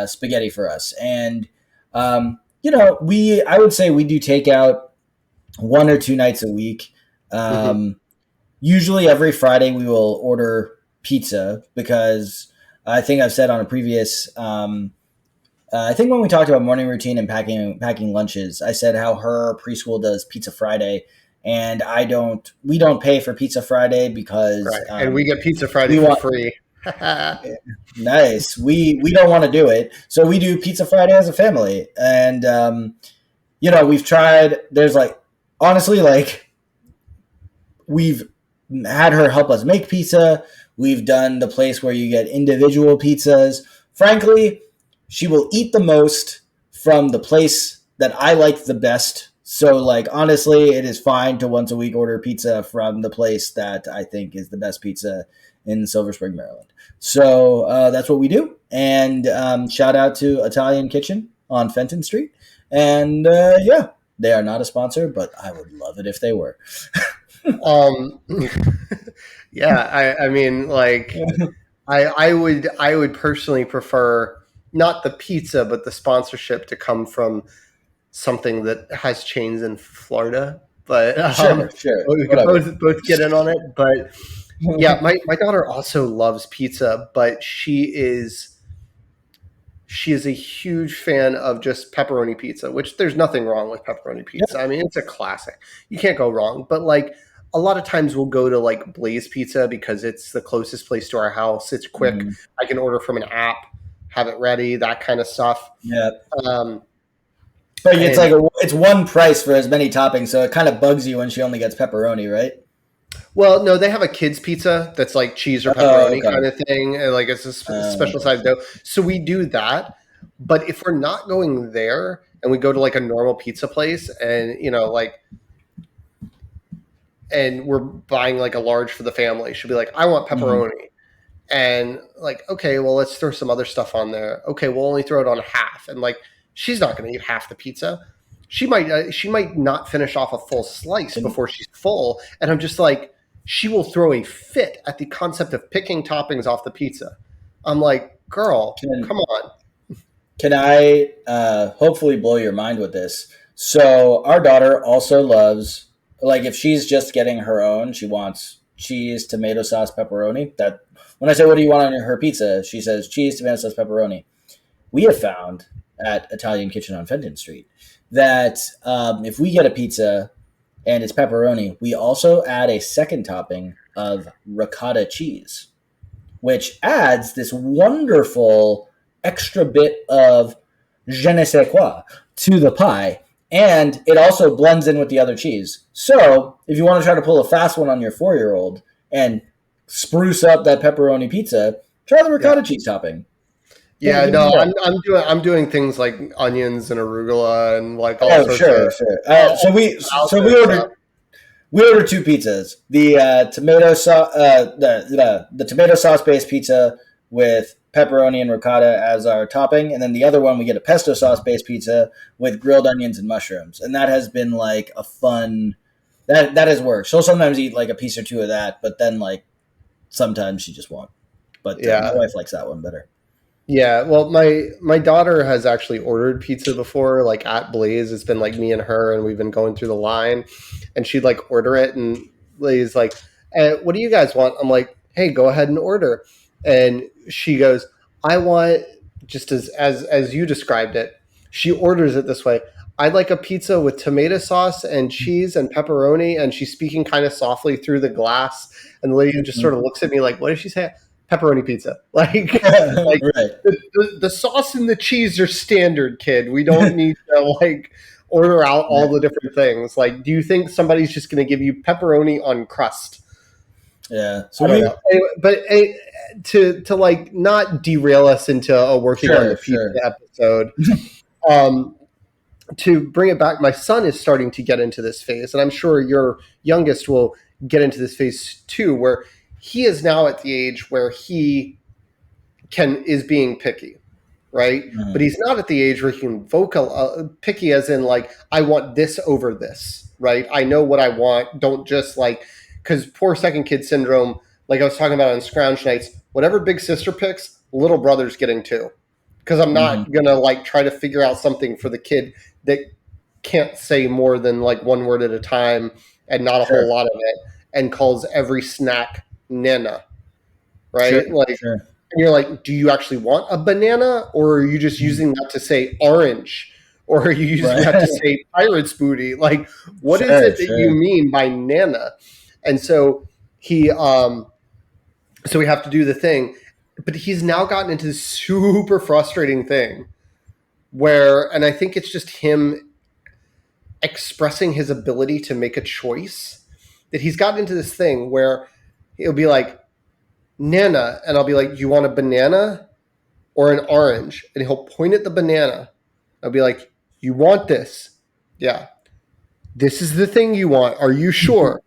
spaghetti for us. And we I would say we do take out 1 or 2 nights a week. Mm-hmm. Um, Usually every Friday we will order pizza because I think I've said on a previous I think when we talked about morning routine and packing lunches, I said how her preschool does Pizza Friday, and we don't pay for Pizza Friday because Right. And we get Pizza Friday we for want free. nice. We don't want to do it, so we do Pizza Friday as a family, and we've tried. There's like honestly like we've had her help us make pizza. We've done the place where you get individual pizzas. Frankly, she will eat the most from the place that I like the best. So, like, honestly, it is fine to once a week order pizza from the place that I think is the best pizza in Silver Spring, Maryland. So that's what we do. And shout out to Italian Kitchen on Fenton Street. And yeah, they are not a sponsor, but I would love it if they were. um yeah, I mean, like, I would personally prefer not the pizza, but the sponsorship to come from something that has chains in Florida. But Sure, we could whatever. both get in on it. But yeah, my daughter also loves pizza, but she is a huge fan of just pepperoni pizza, which there's nothing wrong with pepperoni pizza. I mean, it's a classic. You can't go wrong. But like a lot of times we'll go to like Blaze Pizza because it's the closest place to our house. It's quick. Mhm. I can order from an app, have it ready, that kind of stuff. Yeah, Um, but it's and like it's one price for as many toppings, so it kind of bugs you when she only gets pepperoni, right? well, no, they have a kids pizza that's like cheese or Oh, pepperoni kind okay. of thing, and like it's a special Okay. size dough. So we do that. But if we're not going there and we go to like a normal pizza place and and we're buying like a large for the family, she'll be like, I want Mhm. pepperoni. And like, okay, well, let's throw some other stuff on there. Okay, we'll only throw it on half. And like, she's not going to eat half the pizza. She might not finish off a full slice Can before she's full. And I'm just like, she will throw a fit at the concept of picking toppings off the pizza. I'm like, girl, can come on. can I hopefully blow your mind with this? So our daughter also loves like if she's just getting her own, she wants cheese, tomato sauce, pepperoni. That when I say what do you want on her pizza, she says cheese, tomato sauce, pepperoni. We have found at Italian Kitchen on Fenton Street that if we get a pizza and it's pepperoni, we also add a second topping of ricotta cheese, which adds this wonderful extra bit of je ne sais quoi to the pie. And it also blends in with the other cheese. So if you want to try to pull a fast one on your 4-year-old and spruce up that pepperoni pizza, try the Yeah. ricotta cheese topping. Yeah, Give me no, a break. I'm doing things like onions and arugula and like all Oh, sorts of sure, sure. all sorts of out there stuff. We ordered two pizzas. The the tomato sauce based pizza with pepperoni and ricotta as our topping, and then the other one we get a pesto sauce based pizza with grilled onions and mushrooms, and that has been like a fun. That has worked. She'll sometimes eat like a piece or two of that, but then like sometimes she just won't. But my Yeah. wife likes that one better. Yeah, well, my daughter has actually ordered pizza before, like at Blaze. It's been like me and her, and we've been going through the line, and she'd like order it, and Blaze like, "What do you guys want?" I'm like, "Hey, go ahead and order," and she goes, "I want just as you described it." She orders it this way. I'd like a pizza with tomato sauce and cheese and pepperoni, and she's speaking kind of softly through the glass, and the lady just sort of looks at me like, "What did she say?" Pepperoni pizza, like Right. the sauce and the cheese are standard, kid. We don't need to like order out all the different things. Like, do you think somebody's just going to give you pepperoni on crust? Yeah. I So don't we know. Anyway, but to like not derail us into a working on the sure, pizza sure. episode. Um, to bring it back, my son is starting to get into this phase, and I'm sure your youngest will get into this phase too, where he is now at the age where he can is being picky, right? But Mhm. he's not at the age where he can vocal picky as in like I want this over this, right? I know what I want. Don't just like because poor second kid syndrome. Like I was talking about on Scrounge nights, whatever big sister picks, little brother's getting too. Because I'm Mhm. not gonna like try to figure out something for the kid that can't say more than like one word at a time and not a whole Sure. lot of it, and calls every snack Nana, Sure. right? Like, Sure. and you're like, do you actually want a banana, or are you just Mhm. using that to say orange, or are you using Right. that to say pirate's booty? Like, what is Sure, it that you sure. mean by nana? And so he, so we have to do the thing, but he's now gotten into this super frustrating thing where, and I think it's just him expressing his ability to make a choice. That he's gotten into this thing where he'll be like, Nana, and I'll be like, you want a banana or an orange? And he'll point at the banana. I'll be like, you want this? Yeah. This is the thing you want. Are you sure?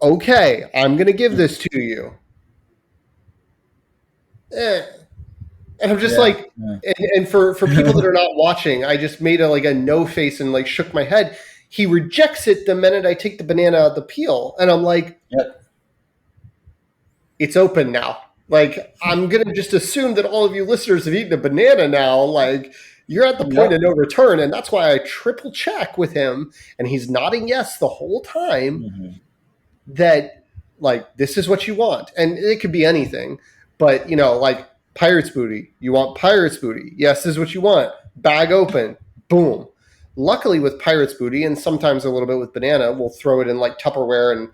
Okay, I'm going to give this to you. Eh. And I'm just Yeah. like, Yeah. and for people that are not watching, I just made a like a no face and like shook my head. He rejects it the minute I take the banana out of the peel, and I'm like, Yep. it's open now. Like I'm gonna just assume that all of you listeners have eaten a banana now. Like you're at the point Yep. of no return, and that's why I triple check with him, and he's nodding yes the whole time. Mhm. That like this is what you want, and it could be anything, but you know, like pirate's booty. You want pirate's booty? Yes, this is what you want. Bag open, boom. Luckily, with pirate's booty, and sometimes a little bit with banana, we'll throw it in like Tupperware and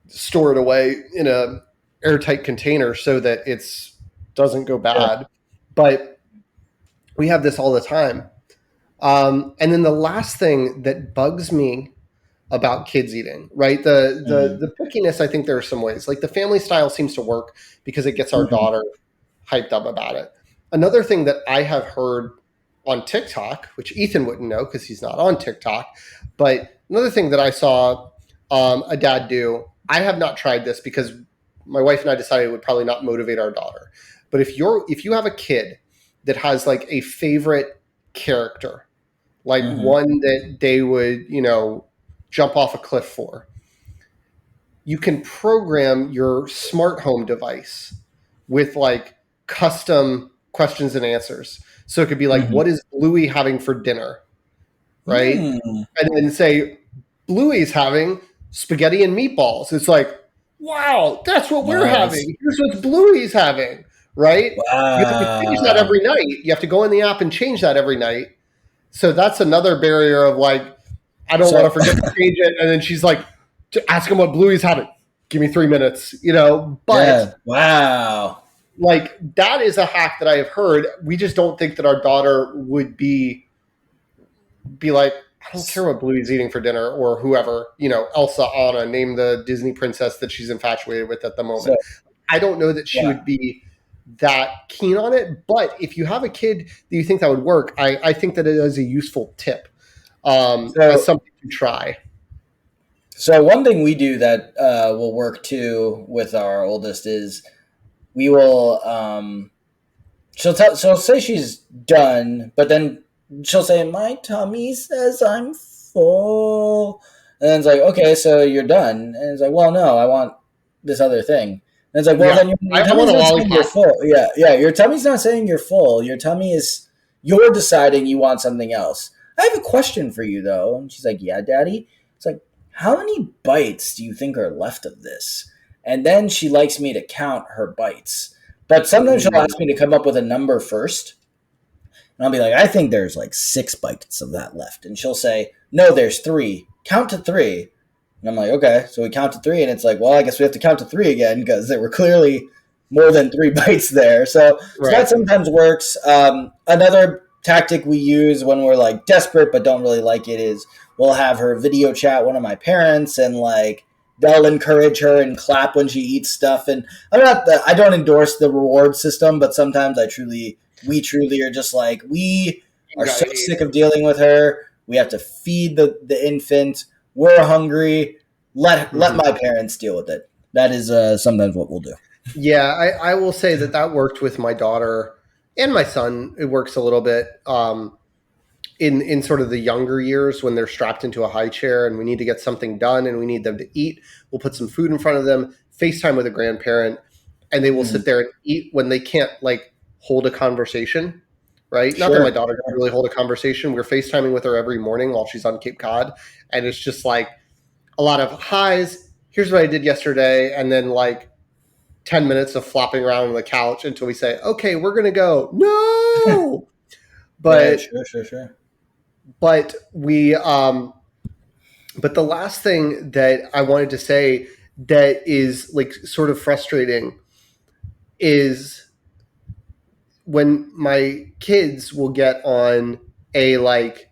store it away in a airtight container so that it's doesn't go Yeah. bad. But we have this all the time. And then the last thing that bugs me about kids eating, right? The Mhm. pickiness, I think there are some ways. Like the family style seems to work because it gets our Mhm. daughter hyped up about it. Another thing that I have heard on TikTok, which Ethan wouldn't know because he's not on TikTok, but another thing that I saw a dad do, I have not tried this because my wife and I decided it would probably not motivate our daughter. But if you have a kid that has like a favorite character, like Mhm. one that they would, you know, jump off a cliff for, you can program your smart home device with like custom questions and answers. So it could be like, Mhm. what is Bluey having for dinner? Right? Mm. And then say, Bluey's having spaghetti and meatballs. It's like, wow, that's what we're Nice. having. Here's what Bluey's having. Right? You have to change that Wow. every night. You have to go in the app and change that every night. So that's another barrier of like, I don't want to So forget to change it. And then she's like, to ask him what Bluey's having. Give me 3 minutes, you know. But yeah. Wow. like that is a hack that I have heard. We just don't think that our daughter would be like, I don't care what Bluey's eating for dinner or whoever, you know, Elsa, Anna, name the Disney princess that she's infatuated with at the moment. So I don't know that she yeah. would be. that keen on it. But if you have a kid that you think that would work, I think that it is a useful tip, as So something to try. so one thing we do that will work too with our oldest is we will she'll say she's done, but then she'll say my tummy says I'm full, and then it's like okay, so you're done, and it's like well no, I want this other thing. And it's like well Yeah, then your I want tummy's a not saying you're lollipop. full. Yeah, yeah, your tummy's not saying you're full. Your tummy is you're deciding you want something else. I have a question for you though, and she's like yeah, daddy. It's like how many bites do you think are left of this? And then she likes me to count her bites. But sometimes she'll Ooh. ask me to come up with a number first. And I'll be like, I think there's like 6 bites of that left. And she'll say, no, there's 3. Count to 3. And I'm like, okay. So we count to 3. And it's like, well, I guess we have to count to 3 again because there were clearly more than 3 bites there. So Right. that sometimes works. Another tactic we use when we're like desperate but don't really like it is we'll have her video chat one of my parents and like they'll encourage her and clap when she eats stuff. And I don't endorse the reward system, but sometimes we truly are just like, we You are so gotta eat. sick of dealing with her. We have to feed the infant. We're hungry. Let Mhm. my parents deal with it. That is sometimes what we'll do. Yeah, I will say that that worked with my daughter and my son. It works a little bit, in sort of the younger years when they're strapped into a high chair and we need to get something done and we need them to eat. We'll put some food in front of them, FaceTime with a grandparent, and they will Mhm. sit there and eat when they can't like hold a conversation. Right? Not that my Sure. daughter can really hold a conversation. We're FaceTiming with her every morning while she's on Cape Cod, and it's just like a lot of highs. Here's what I did yesterday, and then like 10 minutes of flopping around on the couch until we say, okay, we're going to go. No. Right. But, Sure. but we, but the last thing that I wanted to say that is like sort of frustrating is when my kids will get on a like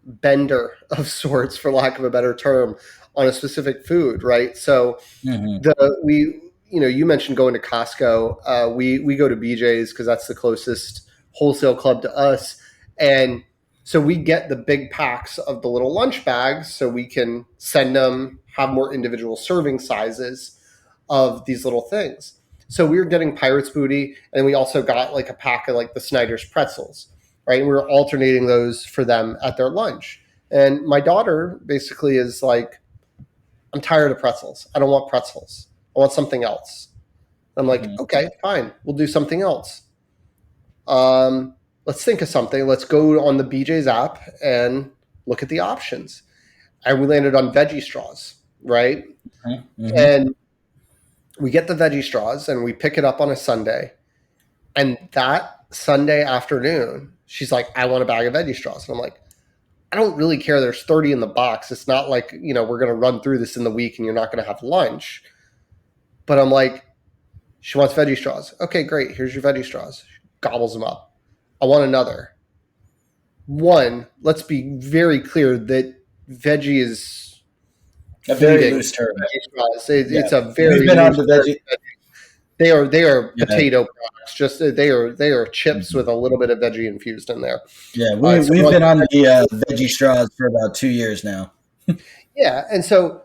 bender of sorts, for lack of a better term, on a specific food, right? So Hmm. we you mentioned going to Costco. We go to BJ's because that's the closest wholesale club to us, and so we get the big packs of the little lunch bags so we can send them, have more individual serving sizes of these little things. So we were getting Pirates Booty, and we also got like a pack of like the Snyder's pretzels, right? And we were alternating those for them at their lunch. And my daughter basically is like, I'm tired of pretzels. I don't want pretzels. I want something else. I'm like, Hmm. okay, fine. We'll do something else. Let's think of something. Let's go on the BJ's app and look at the options. And we landed on veggie straws, right? Hmm. And we get the veggie straws and we pick it up on a Sunday. And that Sunday afternoon, she's like, I want a bag of veggie straws. And I'm like, I don't really care. There's 30 in the box. It's not like, we're going to run through this in the week and you're not going to have lunch. But I'm like, she wants veggie straws. Okay, great. Here's your veggie straws. She gobbles them up. I want another. One, let's be very clear that veggie is A very fleeting. loose term. Veggie straws. Yeah. It's a We've very been on loose the term. veggie. They are Yeah. potato products. Just they are chips with a little bit of veggie infused in there. Yeah. So We've we're been on the like, veggie straws for about 2 years now. yeah, and so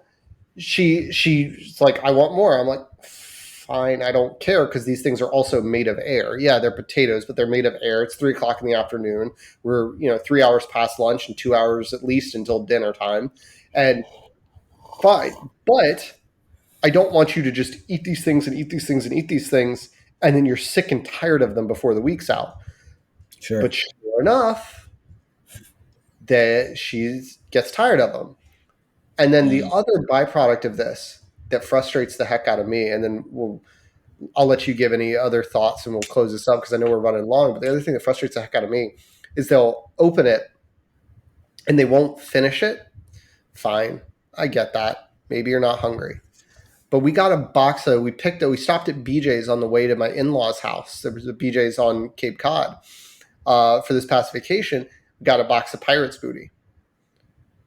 she's like, I want more. I'm like, fine, I don't care because these things are also made of air. Yeah, they're potatoes, but they're made of air. It's 3 o'clock in the afternoon. We're 3 hours past lunch and 2 hours at least until dinner time, and fine. But I don't want you to just eat these things and eat these things and eat these things, and then you're sick and tired of them before the week's out. Sure. But sure enough, that she gets tired of them. And then the Mm. other byproduct of this that frustrates the heck out of me, and then I'll let you give any other thoughts and we'll close this up because I know we're running long. But the other thing that frustrates the heck out of me is they'll open it and they won't finish it. Fine. I get that. Maybe you're not hungry. But we got a box of, we stopped at BJ's on the way to my in law's house. There was a BJ's on Cape Cod for this past vacation. We got a box of Pirates Booty.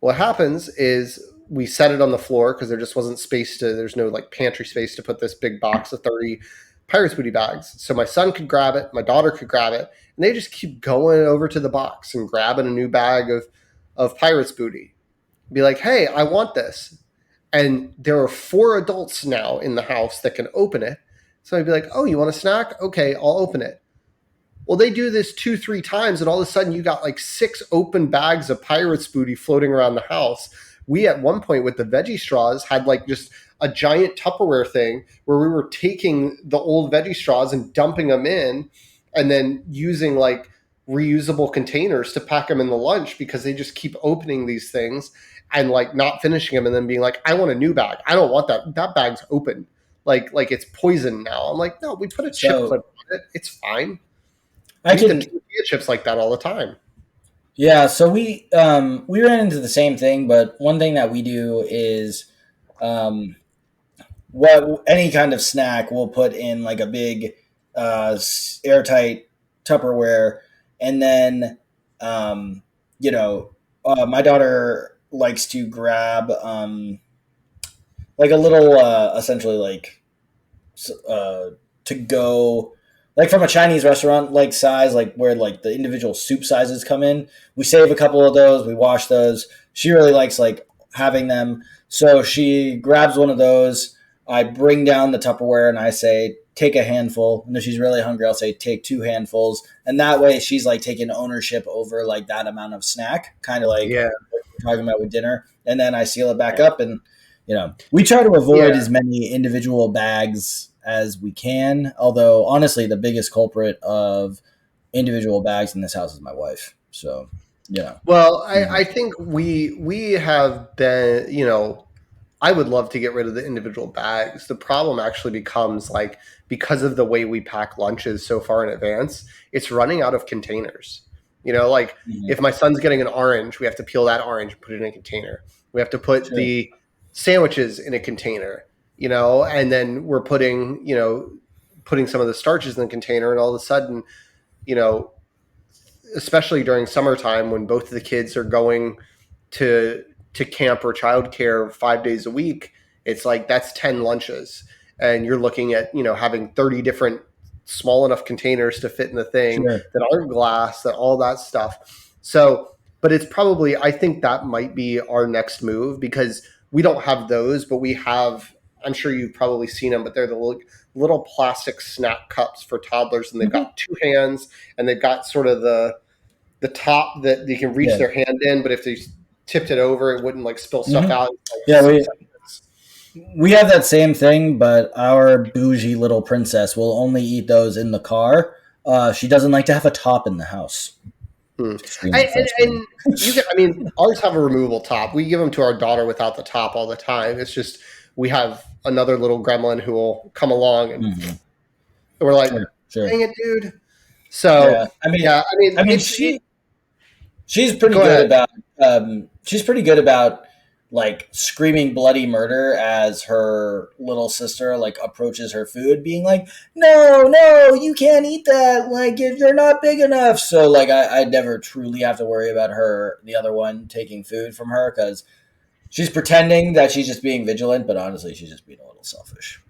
What happens is we set it on the floor because there just wasn't space there's no like pantry space to put this big box of 30 Pirates Booty bags. So my son could grab it, my daughter could grab it, and they just keep going over to the box and grabbing a new bag of Pirates Booty. Be like, hey, I want this. And there are 4 adults now in the house that can open it. So I'd be like, oh, you want a snack? Okay, I'll open it. Well, they do this 2, 3 times, and all of a sudden you got like 6 open bags of Pirates Booty floating around the house. We at one point with the veggie straws had like just a giant Tupperware thing where we were taking the old veggie straws and dumping them in, and then using like reusable containers to pack them in the lunch because they just keep opening these things and like not finishing them and then being like, I want a new bag. I don't want that. That bag's open. Like it's poison now. I'm like, no, we put a chip So clip on it. It's fine. I We eat the can, tortilla chips like that all the time. yeah. So we ran into the same thing, but one thing that we do is, um, what any kind of snack we'll put in like a big airtight Tupperware, and then um, you know my daughter likes to grab like a little essentially like to go like from a Chinese restaurant like size, like where like the individual soup sizes come in. We save a couple of those, we wash those. She really likes like having them, so she grabs one of those. I bring down the Tupperware and I say, take a handful. And if she's really hungry, I'll say, take 2 handfuls. And that way she's like taking ownership over like that amount of snack, kind of like Yeah. what we're talking about with dinner. And then I seal it back up. And, we try to avoid Yeah. as many individual bags as we can. Although, honestly, the biggest culprit of individual bags in this house is my wife. So, Well, Mhm. I think we have been, I would love to get rid of the individual bags. The problem actually becomes like because of the way we pack lunches so far in advance, it's running out of containers. Like Mhm. if my son's getting an orange, we have to peel that orange and put it in a container. We have to put Sure. the sandwiches in a container, and then we're putting some of the starches in the container, and all of a sudden, you know, especially during summertime when both of the kids are going to camp or childcare 5 days a week, it's like that's 10 lunches, and you're looking at having 30 different small enough containers to fit in the thing Sure. that aren't glass, that all that stuff. So, but it's probably I think that might be our next move because we don't have those, but we have. I'm sure you've probably seen them, but they're the little plastic snack cups for toddlers, and they've Mhm. got 2 hands, and they've got sort of the top that they can reach Yeah. their hand in, but if they tipped it over, it wouldn't like spill stuff Mhm. out. Like Yeah, six we seconds. we have that same thing, but our bougie little princess will only eat those in the car. She doesn't like to have a top in the house. Hmm. It's extremely frustrating. And you can, I mean, ours have a removable top. We give them to our daughter without the top all the time. It's just we have another little gremlin who will come along, and Mhm. we're like, Sure, sure. dang it, dude. So Yeah, I mean, yeah, I mean, I mean, it's she's pretty go good ahead. about she's pretty good about like screaming bloody murder as her little sister like approaches her food, being like, no, no, you can't eat that, like if you're not big enough. So like I never truly have to worry about her, the other one, taking food from her, because she's pretending that she's just being vigilant, but honestly she's just being a little selfish.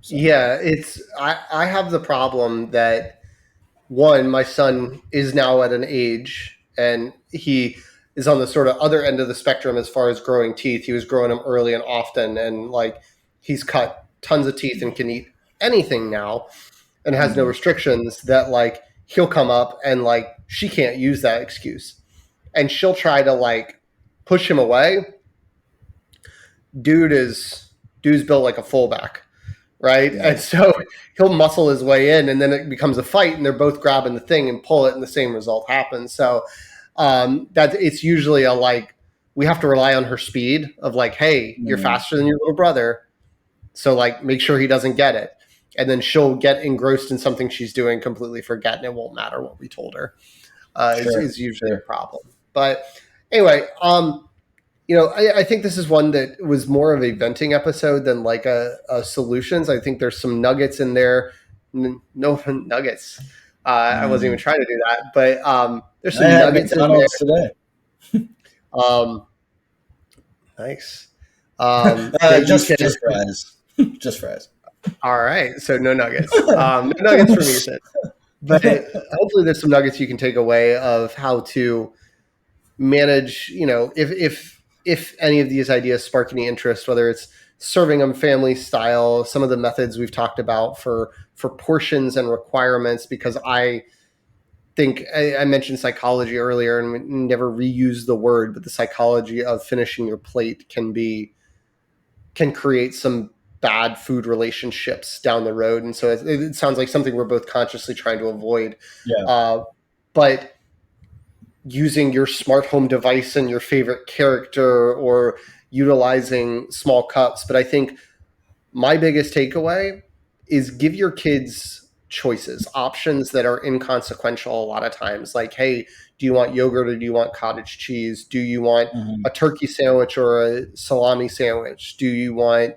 So Yeah, it's I have the problem that one, my son is now at an age and he is on the sort of other end of the spectrum as far as growing teeth. He was growing them early and often, and like he's cut tons of teeth and can eat anything now and has no mhm. restrictions. That like he'll come up and like she can't use that excuse, and she'll try to like push him away. Dude is dude's built like a fullback, right? And Nice. so he'll muscle his way in, and then it becomes a fight, and they're both grabbing the thing and pull it, and the same result happens. So that it's usually a like we have to rely on her speed of like, hey, you're Mhm. faster than your little brother, so like make sure he doesn't get it, and then she'll get engrossed in something she's doing, completely forget, and it won't matter what we told her. Sure, Is usually a sure. problem. But anyway, I think this is one that was more of a venting episode than like a solutions. I think there's some nuggets in there. No nuggets. I wasn't even Mm. trying to do that, but there's I some had nuggets in McDonald's today. there. Nice. That you Just can. fries. Just fries. All right, so no nuggets. No nuggets from Ethan. But hopefully, there's some nuggets you can take away of how to manage. If any of these ideas spark any interest, whether it's serving them family style, some of the methods we've talked about for portions and requirements. Because I think I mentioned psychology earlier, and we never reuse the word, but the psychology of finishing your plate can create some bad food relationships down the road. And so it sounds like something we're both consciously trying to avoid. Yeah. But using your smart home device and your favorite character, or utilizing small cups. But I think my biggest takeaway is give your kids choices, options that are inconsequential a lot of times. Like, hey, do you want yogurt or do you want cottage cheese? Do you want Mm-hmm. a turkey sandwich or a salami sandwich? Do you want,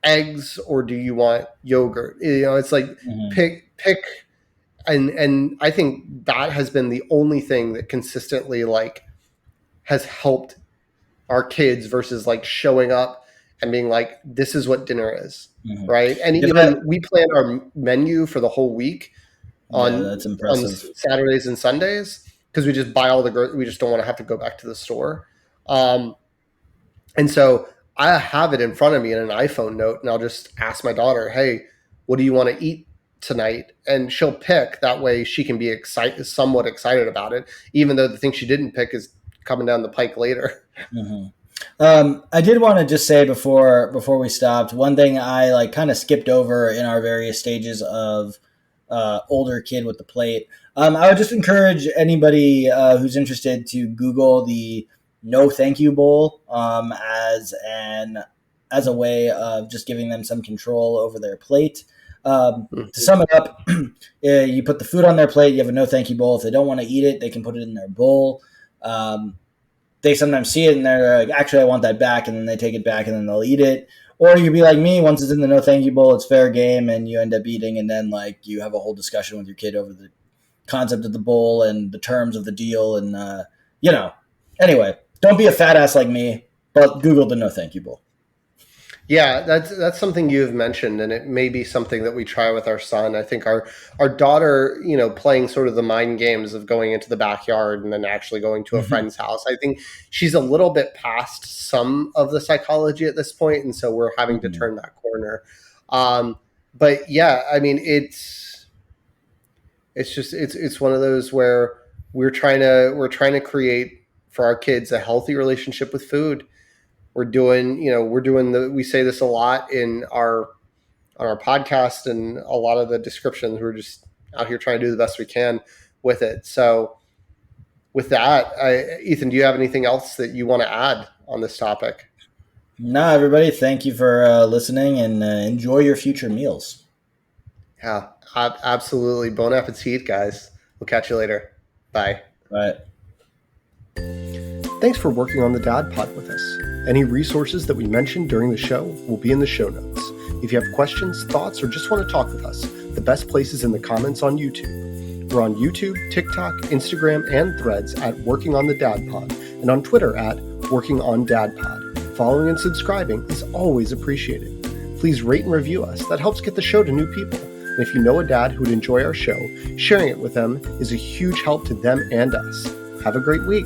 eggs or do you want yogurt? It's like Mm-hmm. pick. And I think that has been the only thing that consistently has helped our kids versus showing up and being like, this is what dinner is, Mm-hmm. right? And even we plan our menu for the whole week Yeah, on that's impressive. Saturdays and Sundays, because we just buy all we just don't want to have to go back to the store. And so I have it in front of me in an iPhone note, and I'll just ask my daughter, hey, what do you want to eat tonight? And she'll pick. That way she can be somewhat excited about it, even though the thing she didn't pick is coming down the pike later. Mm-hmm. I did want to just say before we stopped, one thing I kind of skipped over in our various stages of older kid with the plate. I would just encourage anybody who's interested to Google the No Thank You Bowl as a way of just giving them some control over their plate. To sum it up, you put the food on their plate, you have a no thank you bowl. If they don't want to eat it, they can put it in their bowl. They sometimes see it and they're like, actually, I want that back. And then they take it back and then they'll eat it. Or you could be like me, once it's in the no thank you bowl, it's fair game and you end up eating. And then you have a whole discussion with your kid over the concept of the bowl and the terms of the deal. And, anyway, don't be a fat ass like me, but Google the no thank you bowl. Yeah, that's something you've mentioned, and it may be something that we try with our son. I think our daughter, playing sort of the mind games of going into the backyard and then actually going to a friend's house. I think she's a little bit past some of the psychology at this point, and so we're having to turn that corner. But yeah, I mean, it's one of those where we're trying to create for our kids a healthy relationship with food. We say this a lot on our podcast and a lot of the descriptions. We're just out here trying to do the best we can with it. So with that, Ethan, do you have anything else that you want to add on this topic? No, everybody, thank you for listening and enjoy your future meals. Yeah, absolutely. Bon appetit, guys. We'll catch you later. Bye. Bye. Thanks for working on the Dad Pod with us. Any resources that we mentioned during the show will be in the show notes. If you have questions, thoughts, or just want to talk with us, the best place is in the comments on YouTube. We're on YouTube, TikTok, Instagram, and Threads at Working on the Dad Pod, and on Twitter at Working on Dad Pod. Following and subscribing is always appreciated. Please rate and review us. That helps get the show to new people. And if you know a dad who would enjoy our show, sharing it with them is a huge help to them and us. Have a great week.